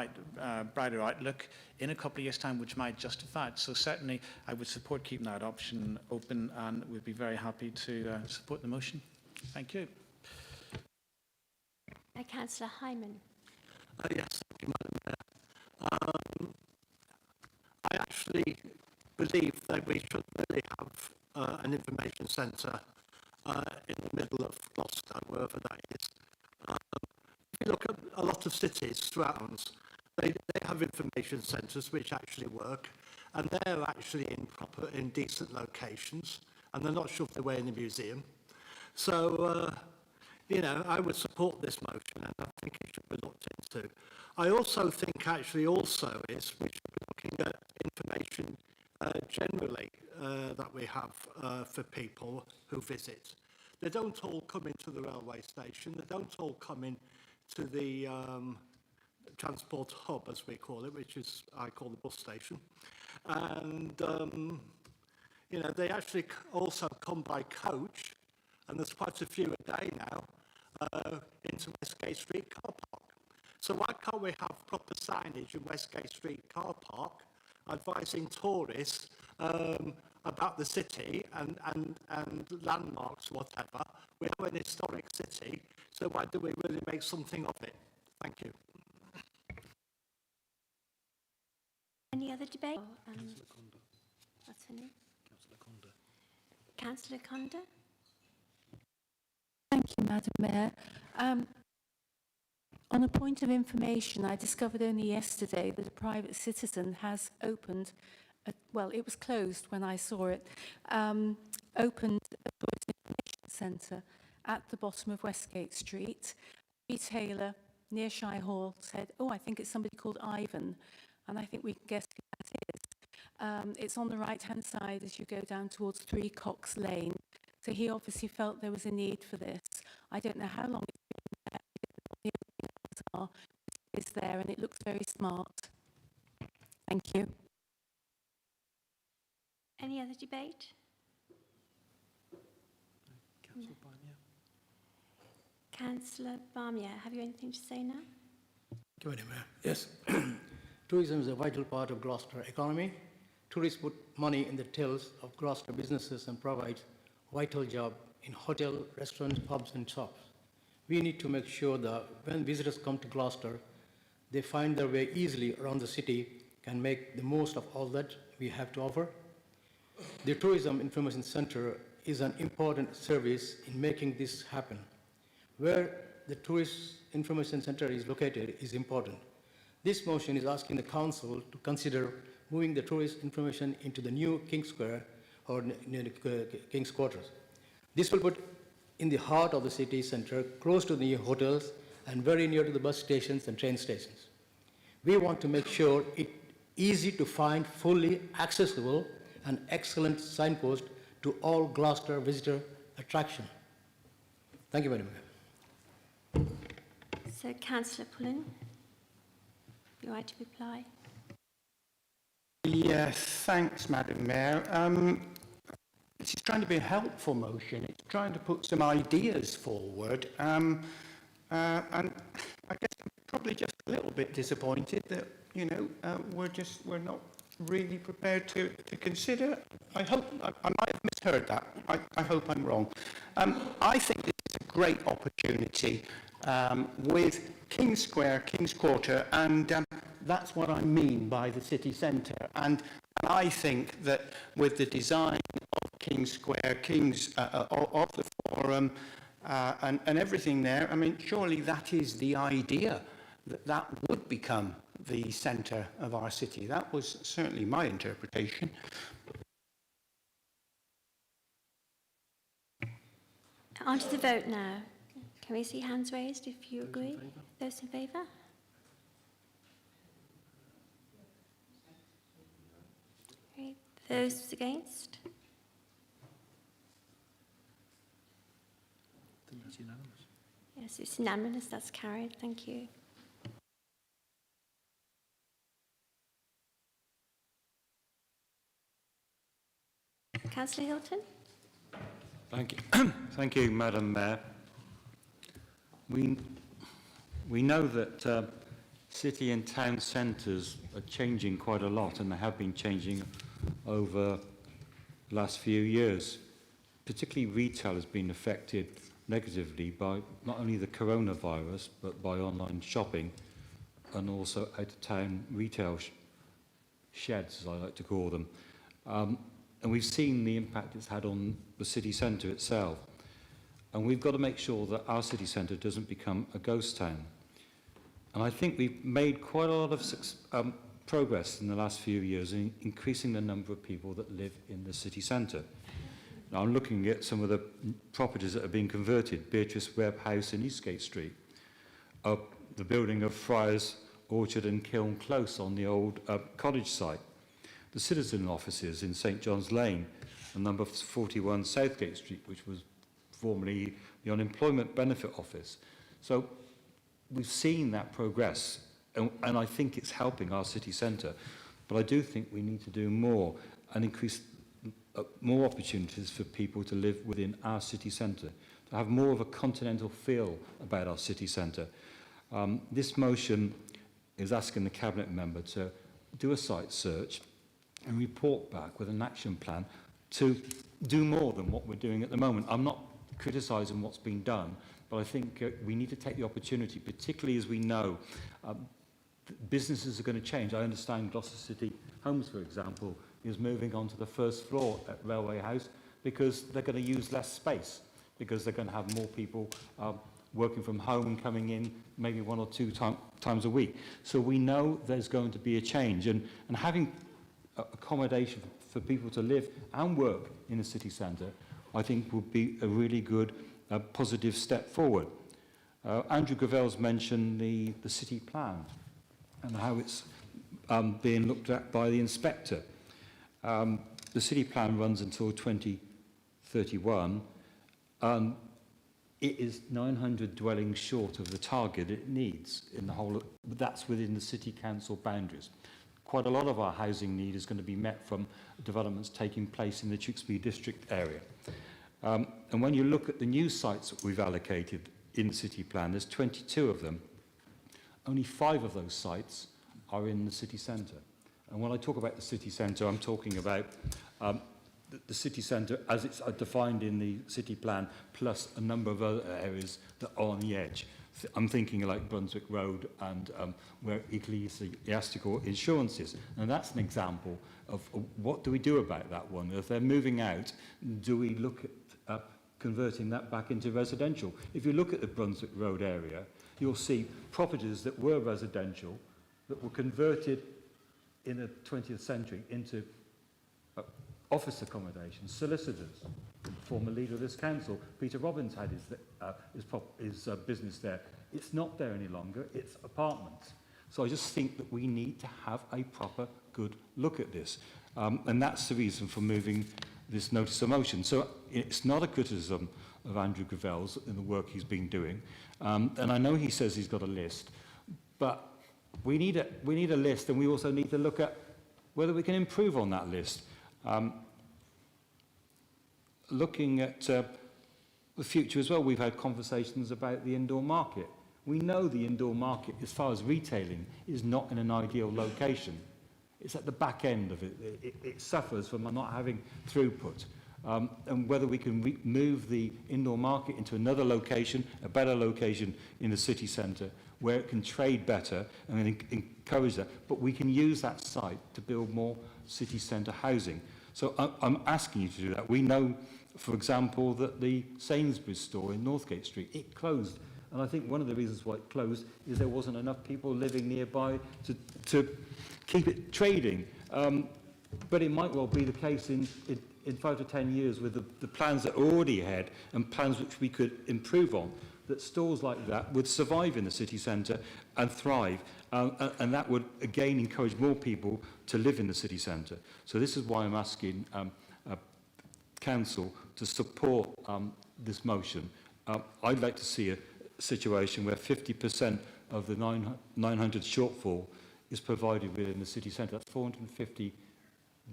brighter outlook in a couple of years' time, which might justify it. So certainly I would support keeping that option open, and we'd be very happy to support the motion. Thank you. Councillor Hyman. Yes, thank you, Madam Mayor. I actually believe that we should really have an information centre in the middle of Gloucester, wherever that is. If you look at a lot of cities throughout us, they have information centres which actually work, and they're actually in decent locations, and they're not shoved away in the museum. So, I would support this motion, and I think it should be looked into. I also think we should be looking at information generally that we have for people who visit. They don't all come into the railway station. They don't all come into the transport hub, as we call it, which is I call the bus station. And, they actually also come by coach, and there's quite a few a day now, into Westgate Street car park. So why can't we have proper signage in Westgate Street car park advising tourists about the city and landmarks, whatever? We have an historic city, so why do we really make something of it? Thank you. Any other debate? What's her name? Councillor Conda. Councillor Conda. Thank you, Madam Mayor. On a point of information, I discovered only yesterday that a private citizen has opened, it was closed when I saw it, opened a tourist information centre at the bottom of Westgate Street. A retailer near Shire Hall said, I think it's somebody called Ivan, and I think we can guess who that is. It's on the right-hand side as you go down towards 3 Cox Lane. So he obviously felt there was a need for this. I don't know how long it's been there. It's there, and it looks very smart. Thank you. Any other debate? Councillor Barnier. Councillor Barnier, have you anything to say now? Thank you, Madam Mayor. Yes. Tourism is a vital part of Gloucester economy. Tourists put money in the tills of Gloucester businesses and provide vital job in hotel, restaurants, pubs and shops. We need to make sure that when visitors come to Gloucester, they find their way easily around the city, can make the most of all that we have to offer. The Tourism Information Centre is an important service in making this happen. Where the Tourist Information Centre is located is important. This motion is asking the Council to consider moving the tourist information into the new King Square or near the King's Quarters. This will put in the heart of the city centre, close to the new hotels and very near to the bus stations and train stations. We want to make sure it's easy to find, fully accessible and excellent signpost to all Gloucester visitor attraction. Thank you, Madam Mayor. So, Councillor Pullen, you like to reply? Yes, thanks, Madam Mayor. This is trying to be a helpful motion. It's trying to put some ideas forward. And I guess I'm probably just a little bit disappointed that, we're not really prepared to consider. I hope, I might have misheard that. I hope I'm wrong. I think this is a great opportunity with King Square, King's Quarter, and that's what I mean by the city centre. And I think that with the design of King Square, of the Forum, and everything there, I mean, surely that is the idea, that would become the centre of our city. That was certainly my interpretation. On to the vote now. Can we see hands raised if you agree? Those in favour? Okay. Those against? That's unanimous. Yes, it's unanimous. That's carried. Thank you. Councillor Hilton? Thank you. Thank you, Madam Mayor. We know that city and town centres are changing quite a lot, and they have been changing over the last few years. Particularly retail has been affected negatively by not only the coronavirus, but by online shopping and also out-of-town retail sheds, as I like to call them. And we've seen the impact it's had on the city centre itself. And we've got to make sure that our city centre doesn't become a ghost town. And I think we've made quite a lot of progress in the last few years in increasing the number of people that live in the city centre. Now, I'm looking at some of the properties that are being converted, Beatrice Webb House in Eastgate Street, the building of Friars Orchard and Kiln Close on the old college site, the citizen offices in St John's Lane, and number 41 Southgate Street, which was formerly the Unemployment Benefit Office. So we've seen that progress, and I think it's helping our city centre. But I do think we need to do more and increase more opportunities for people to live within our city centre, to have more of a continental feel about our city centre. This motion is asking the Cabinet member to do a site search and report back with an action plan to do more than what we're doing at the moment. I'm not criticising what's been done, but I think we need to take the opportunity, particularly as we know businesses are going to change. I understand Gloucester City Homes, for example, is moving on to the first floor at Railway House because they're going to use less space, because they're going to have more people working from home and coming in maybe 1 or 2 times a week. So we know there's going to be a change, and having accommodation for people to live and work in the city centre, I think would be a really good positive step forward. Andrew Gravel's mentioned the city plan and how it's being looked at by the inspector. The city plan runs until 2031. It is 900 dwellings short of the target it needs in the whole, but that's within the city council boundaries. Quite a lot of our housing need is going to be met from developments taking place in the Tewkesbury district area. And when you look at the new sites that we've allocated in the city plan, there's 22 of them. Only 5 of those sites are in the city centre. And when I talk about the city centre, I'm talking about the city centre as it's defined in the city plan, plus a number of other areas that are on the edge. I'm thinking like Brunswick Road and where ecclesiastical insurance is. And that's an example of what do we do about that one. If they're moving out, do we look at converting that back into residential? If you look at the Brunswick Road area, you'll see properties that were residential that were converted in the 20th century into office accommodation, solicitors. The former leader of this council, Peter Robbins, had his business there. It's not there any longer, it's apartments. So I just think that we need to have a proper, good look at this. And that's the reason for moving this notice of motion. So it's not a criticism of Andrew Gravel's in the work he's been doing. And I know he says he's got a list, but we need a list, and we also need to look at whether we can improve on that list. Looking at the future as well, we've had conversations about the indoor market. We know the indoor market, as far as retailing, is not in an ideal location. It's at the back end of it. It suffers from not having throughput. And whether we can move the indoor market into another location, a better location in the city centre, where it can trade better and encourage that. But we can use that site to build more city centre housing. So I'm asking you to do that. We know, for example, that the Sainsbury's store in Northgate Street, it closed. And I think one of the reasons why it closed is there wasn't enough people living nearby to keep it trading. But it might well be the case in 5 to 10 years with the plans that are already ahead and plans which we could improve on, that stores like that would survive in the city centre and thrive. And that would, again, encourage more people to live in the city centre. So this is why I'm asking Council to support this motion I'd like to see a situation where 50% of the 900 shortfall is provided within the city centre. That's 450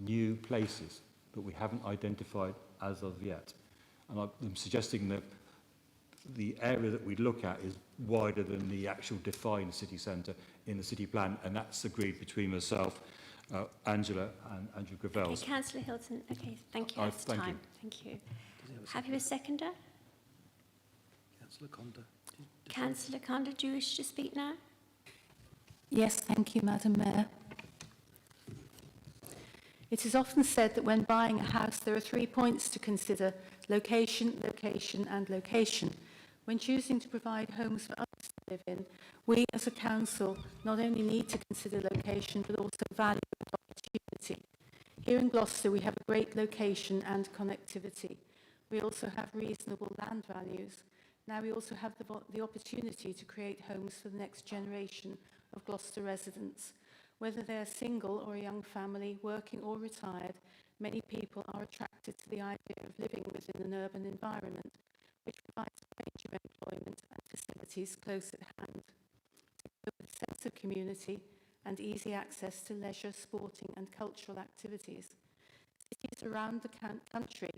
new places that we haven't identified as of yet. And I'm suggesting that the area that we look at is wider than the actual defined city centre in the city plan, and that's agreed between myself, Angela and Andrew Gravel. Okay, Councillor Hilton. Okay, thank you. That's thank time. you. Thank you. Have you a seconder? Councillor Conda. Councillor Conda, do you wish to speak now? Yes, thank you, Madam Mayor. It is often said that when buying a house, there are 3 points to consider: location, location, and location. When choosing to provide homes for others to live in, we as a council not only need to consider location, but also value and opportunity. Here in Gloucester, we have a great location and connectivity. We also have reasonable land values. Now we also have the opportunity to create homes for the next generation of Gloucester residents. Whether they're single or a young family, working or retired, many people are attracted to the idea of living within an urban environment, which provides a range of employment and facilities close at hand, together with a sense of community and easy access to leisure, sporting and cultural activities. Cities around the country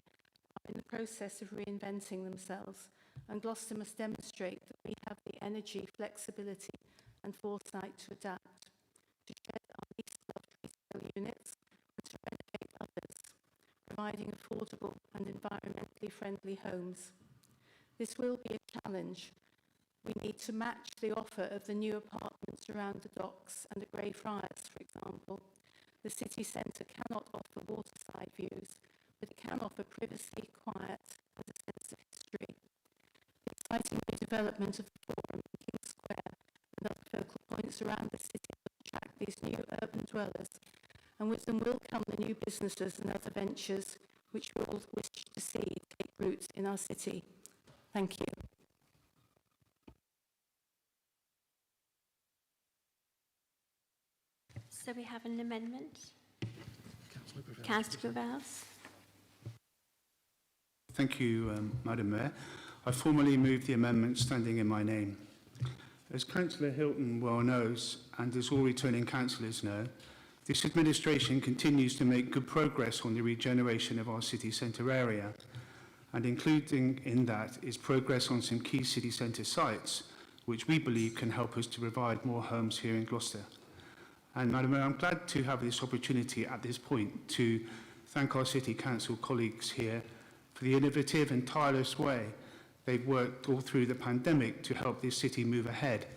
are in the process of reinventing themselves, and Gloucester must demonstrate that we have the energy, flexibility and foresight to adapt, to shed our least loved retail units and to renovate others, providing affordable and environmentally friendly homes. This will be a challenge. We need to match the offer of the new apartments around the docks and at Greyfriars, for example. The city centre cannot offer waterside views, but it can offer privacy, quiet and a sense of history. The exciting redevelopment of the Forum, King Square and other focal points around the city will attract these new urban dwellers, and with them will come the new businesses and other ventures which we all wish to see take root in our city. Thank you. So we have an amendment. Councillor Gravels. Thank you, Madam Mayor. I formally move the amendment standing in my name. As Councillor Hilton well knows, and as all returning councillors know, this administration continues to make good progress on the regeneration of our city centre area, and including in that is progress on some key city centre sites, which we believe can help us to provide more homes here in Gloucester. And Madam Mayor, I'm glad to have this opportunity at this point to thank our City Council colleagues here for the innovative and tireless way they've worked all through the pandemic to help this city move ahead,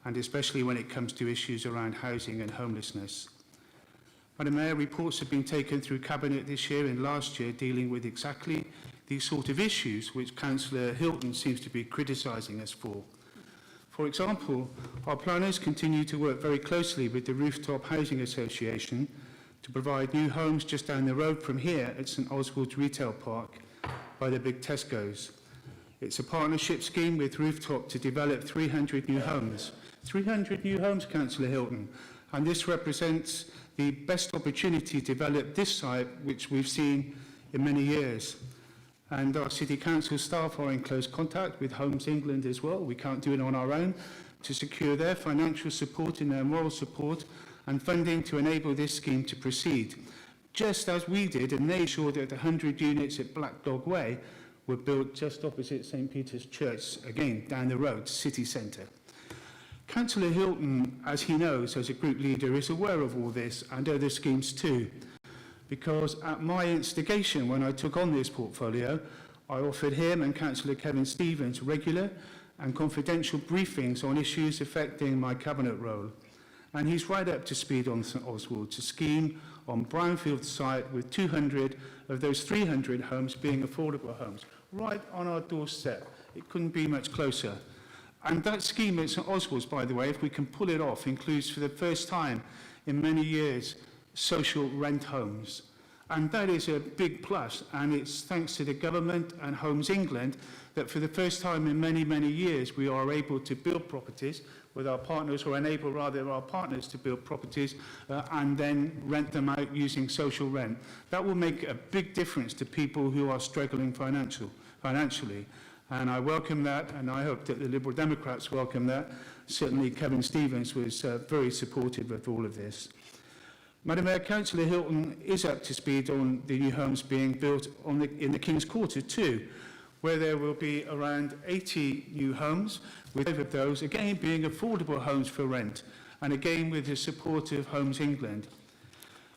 and especially when it comes to issues around housing and homelessness. Madam Mayor, reports have been taken through Cabinet this year and last year dealing with exactly these sort of issues which Councillor Hilton seems to be criticising us for. For example, our planners continue to work very closely with the Rooftop Housing Association to provide new homes just down the road from here at St Oswald's Retail Park by the big Tesco's. It's a partnership scheme with Rooftop to develop 300 new homes. 300 new homes, Councillor Hilton, and this represents the best opportunity to develop this site which we've seen in many years. And our City Council staff are in close contact with Homes England as well. We can't do it on our own, to secure their financial support and their moral support and funding to enable this scheme to proceed, just as we did, and they ensured that the 100 units at Black Dog Way were built just opposite St Peter's Church, again, down the road, city centre. Councillor Hilton, as he knows, as a group leader, is aware of all this and other schemes too, because at my instigation, when I took on this portfolio, I offered him and Councillor Kevin Stevens regular and confidential briefings on issues affecting my cabinet role. And he's right up to speed on St Oswald's, a scheme on brownfield site with 200 of those 300 homes being affordable homes, right on our doorstep. It couldn't be much closer. And that scheme at St Oswald's, by the way, if we can pull it off, includes for the first time in many years social rent homes. And that is a big plus, and it's thanks to the government and Homes England that for the first time in many, many years we are able to build properties with our partners, or enable rather our partners to build properties and then rent them out using social rent. That will make a big difference to people who are struggling financially. And I welcome that, and I hope that the Liberal Democrats welcome that. Certainly Kevin Stevens was very supportive of all of this. Madam Mayor, Councillor Hilton is up to speed on the new homes being built in the King's Quarter too, where there will be around 80 new homes, with 5 of those again being affordable homes for rent, and again with the support of Homes England.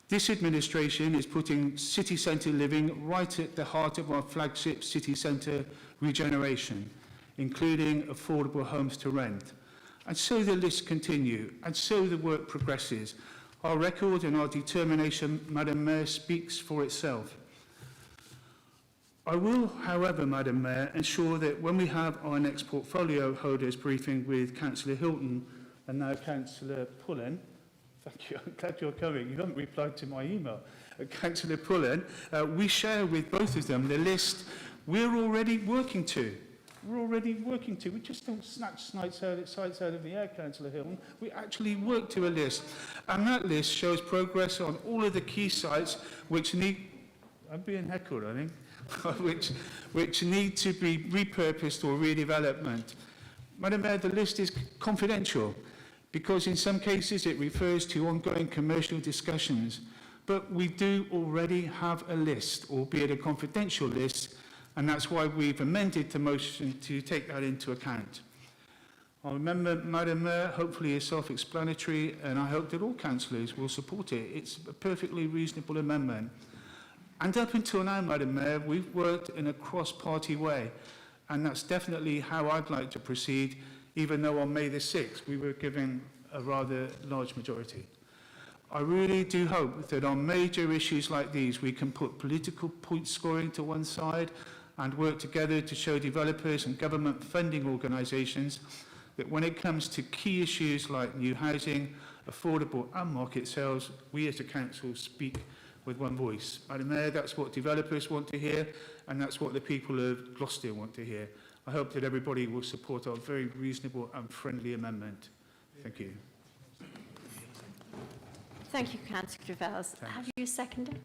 This administration is putting city centre living right at the heart of our flagship city centre regeneration, including affordable homes to rent. And so the list continues, and so the work progresses. Our record and our determination, Madam Mayor, speaks for itself. I will, however, Madam Mayor, ensure that when we have our next portfolio holders briefing with Councillor Hilton and now Councillor Pullen, thank you, I'm glad you're coming. You haven't replied to my email. Councillor Pullen, we share with both of them the list we're already working to. We just don't snatch sites out of the air, Councillor Hilton. We actually work to a list. And that list shows progress on all of the key sites which need, I'm being heckled, I think, which need to be repurposed or redevelopment. Madam Mayor, the list is confidential because in some cases it refers to ongoing commercial discussions. But we do already have a list, albeit a confidential list, and that's why we've amended the motion to take that into account. I remember, Madam Mayor, hopefully is self-explanatory, and I hope that all councillors will support it. It's a perfectly reasonable amendment. And up until now, Madam Mayor, we've worked in a cross-party way, and that's definitely how I'd like to proceed, even though on May the 6th we were given a rather large majority. I really do hope that on major issues like these we can put political point scoring to one side and work together to show developers and government funding organisations that when it comes to key issues like new housing, affordable and market sales, we as a council speak with one voice. Madam Mayor, that's what developers want to hear, and that's what the people of Gloucester want to hear. I hope that everybody will support our very reasonable and friendly amendment. Thank you. Thank you, Councillor Gravels. Have you seconded?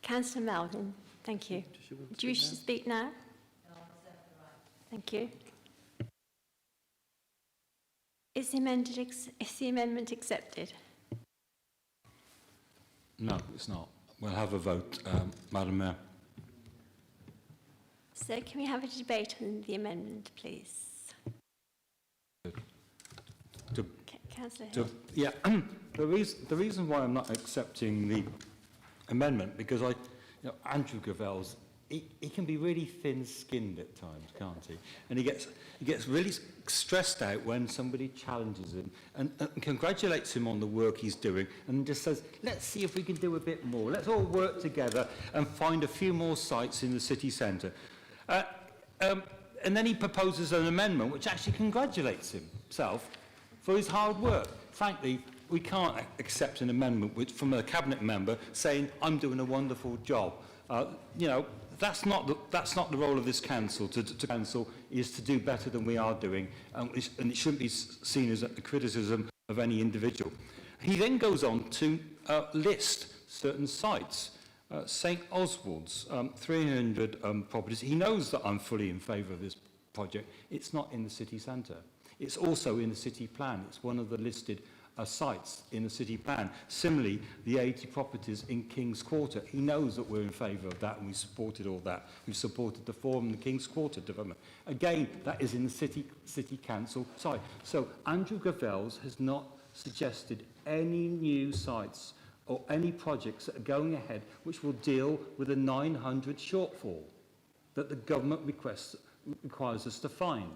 Councillor Melvin, thank you. Do you wish to speak now? Thank you. Is the amendment accepted? No, it's not. We'll have a vote, Madam Mayor. So can we have a debate on the amendment, please? Councillor Hill. Yeah, the reason why I'm not accepting the amendment, because Andrew Gravels, he can be really thin-skinned at times, can't he? And he gets really stressed out when somebody challenges him and congratulates him on the work he's doing and just says, let's see if we can do a bit more. Let's all work together and find a few more sites in the city centre. And then he proposes an amendment which actually congratulates himself for his hard work. Frankly, we can't accept an amendment from a cabinet member saying, I'm doing a wonderful job. That's not the role of this council. To council is to do better than we are doing, and it shouldn't be seen as a criticism of any individual. He then goes on to list certain sites. St Oswald's, 300 properties. He knows that I'm fully in favour of this project. It's not in the city centre. It's also in the city plan. It's one of the listed sites in the city plan. Similarly, the 80 properties in King's Quarter. He knows that we're in favour of that and we supported all that. We've supported the Forum and the King's Quarter development. Again, that is in the city council site. So Andrew Gravels has not suggested any new sites or any projects that are going ahead which will deal with a 900 shortfall that the government requires us to find.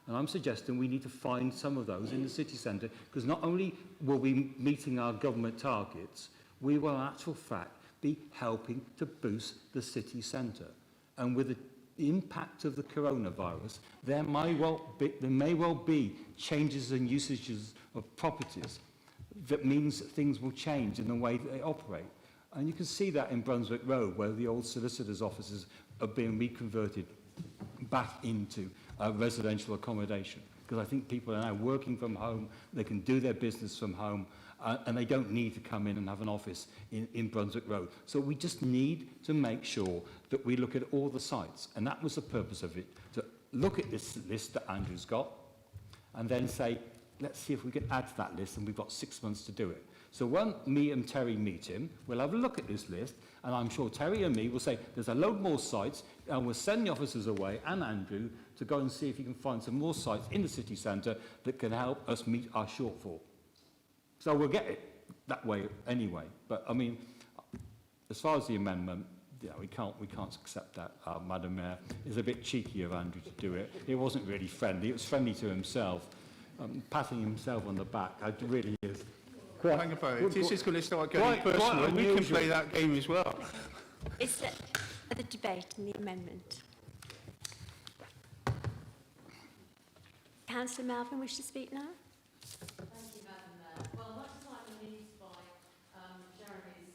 And I'm suggesting we need to find some of those in the city centre, because not only will we be meeting our government targets, we will in actual fact be helping to boost the city centre. And with the impact of the coronavirus, there may well be changes in usages of properties that means that things will change in the way that they operate. And you can see that in Brunswick Road, where the old solicitors' offices are being reconverted back into residential accommodation. Because I think people are now working from home, they can do their business from home, and they don't need to come in and have an office in Brunswick Road. So we just need to make sure that we look at all the sites, and that was the purpose of it, to look at this list that Andrew's got, and then say, let's see if we can add to that list, and we've got 6 months to do it. So when me and Terry meet him, we'll have a look at this list, and I'm sure Terry and me will say, there's a load more sites, and we'll send the officers away, and Andrew, to go and see if he can find some more sites in the city centre that can help us meet our shortfall. So we'll get it that way anyway. But, I mean, as far as the amendment, yeah, we can't accept that, Madam Mayor. It's a bit cheeky of Andrew to do it. It wasn't really friendly. It was friendly to himself, patting himself on the back. It really is. Hang about it. This is going to start getting personal. We can play that game as well. Is there the debate and the amendment? Councillor Melvin wish to speak now? Thank you, Madam Mayor. Well, much as I'm amused by Jeremy's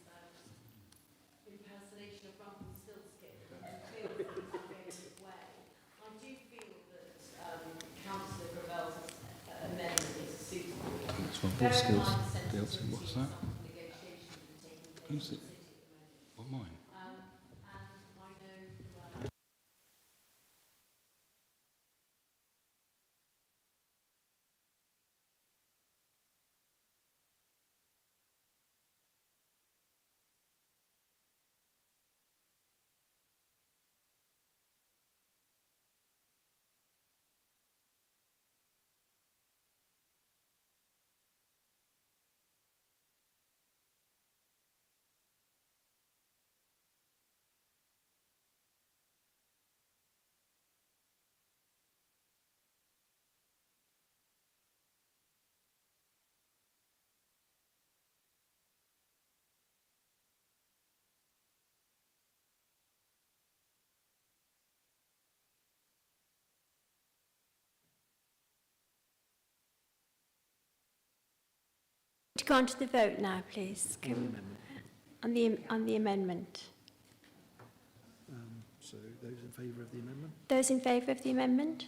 impersonation of Rumpelstiltskin and feel in his creative way, I do feel that Councillor Gravel's amendment is suitable. What's that? Who's it? What, mine? To go on to the vote now, please. On the amendment. So those in favour of the amendment? Those in favour of the amendment?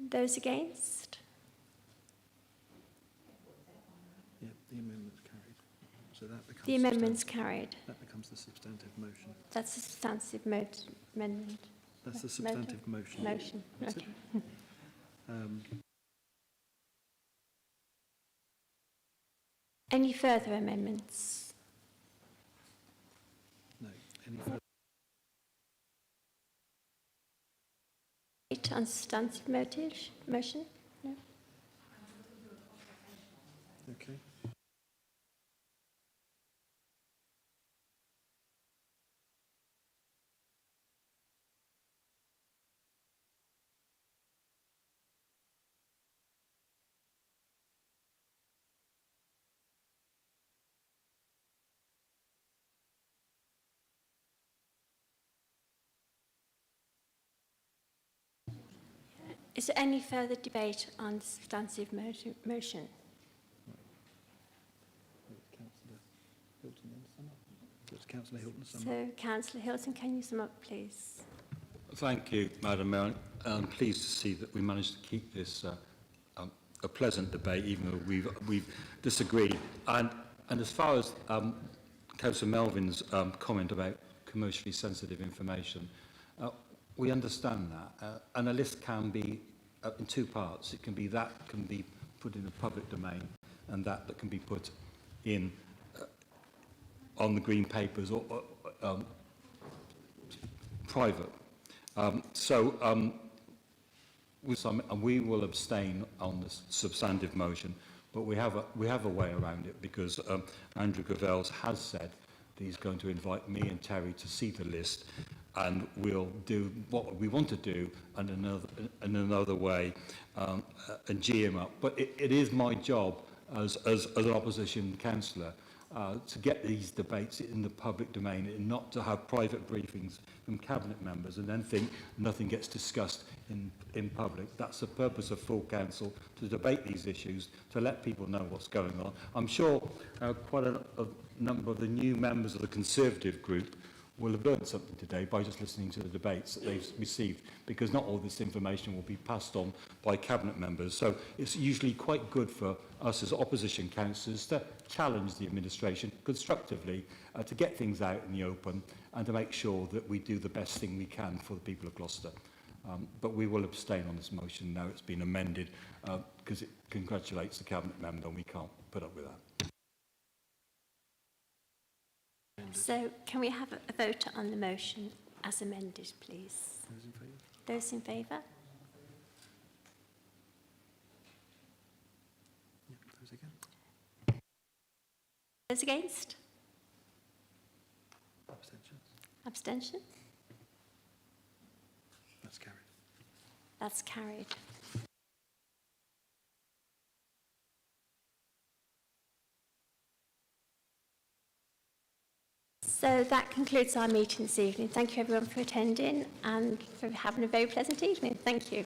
Those against? Yeah, the amendment's carried. So that becomes The amendment's carried. That becomes the substantive motion. That's a substantive amendment. That's the substantive motion. Motion, That's it. okay. Any further amendments? No. Any further? On substantive motion? No? Okay. Is there any further debate on substantive motion? Councillor Hilton, that's Councillor Hilton. So, Councillor Hilton, can you sum up, please? Thank you, Madam Mayor. I'm pleased to see that we managed to keep this a pleasant debate, even though we've disagreed. And as far as Councillor Melvin's comment about commercially sensitive information, we understand that, and a list can be in two parts. It can be that can be put in the public domain, and that can be put in on the green papers or private. We will abstain on the substantive motion, but we have a way around it because Andrew Gravels has said that he's going to invite me and Terry to see the list, and we'll do what we want to do in another way and gee him up. But it is my job as an opposition councillor to get these debates in the public domain and not to have private briefings from cabinet members and then think nothing gets discussed in public. That's the purpose of full council, to debate these issues, to let people know what's going on. I'm sure quite a number of the new members of the Conservative group will have learned something today by just listening to the debates that they've received, because not all this information will be passed on by cabinet members. So it's usually quite good for us as opposition councillors to challenge the administration constructively, to get things out in the open and to make sure that we do the best thing we can for the people of Gloucester. But we will abstain on this motion now it's been amended, because it congratulates the cabinet member and we can't put up with that. So can we have a vote on the motion as amended, please? Those in favour? Those in favour? Those against? Those against? Abstentions? Abstention? That's carried. That's carried. So that concludes our meeting this evening. Thank you everyone for attending and for having a very pleasant evening. Thank you.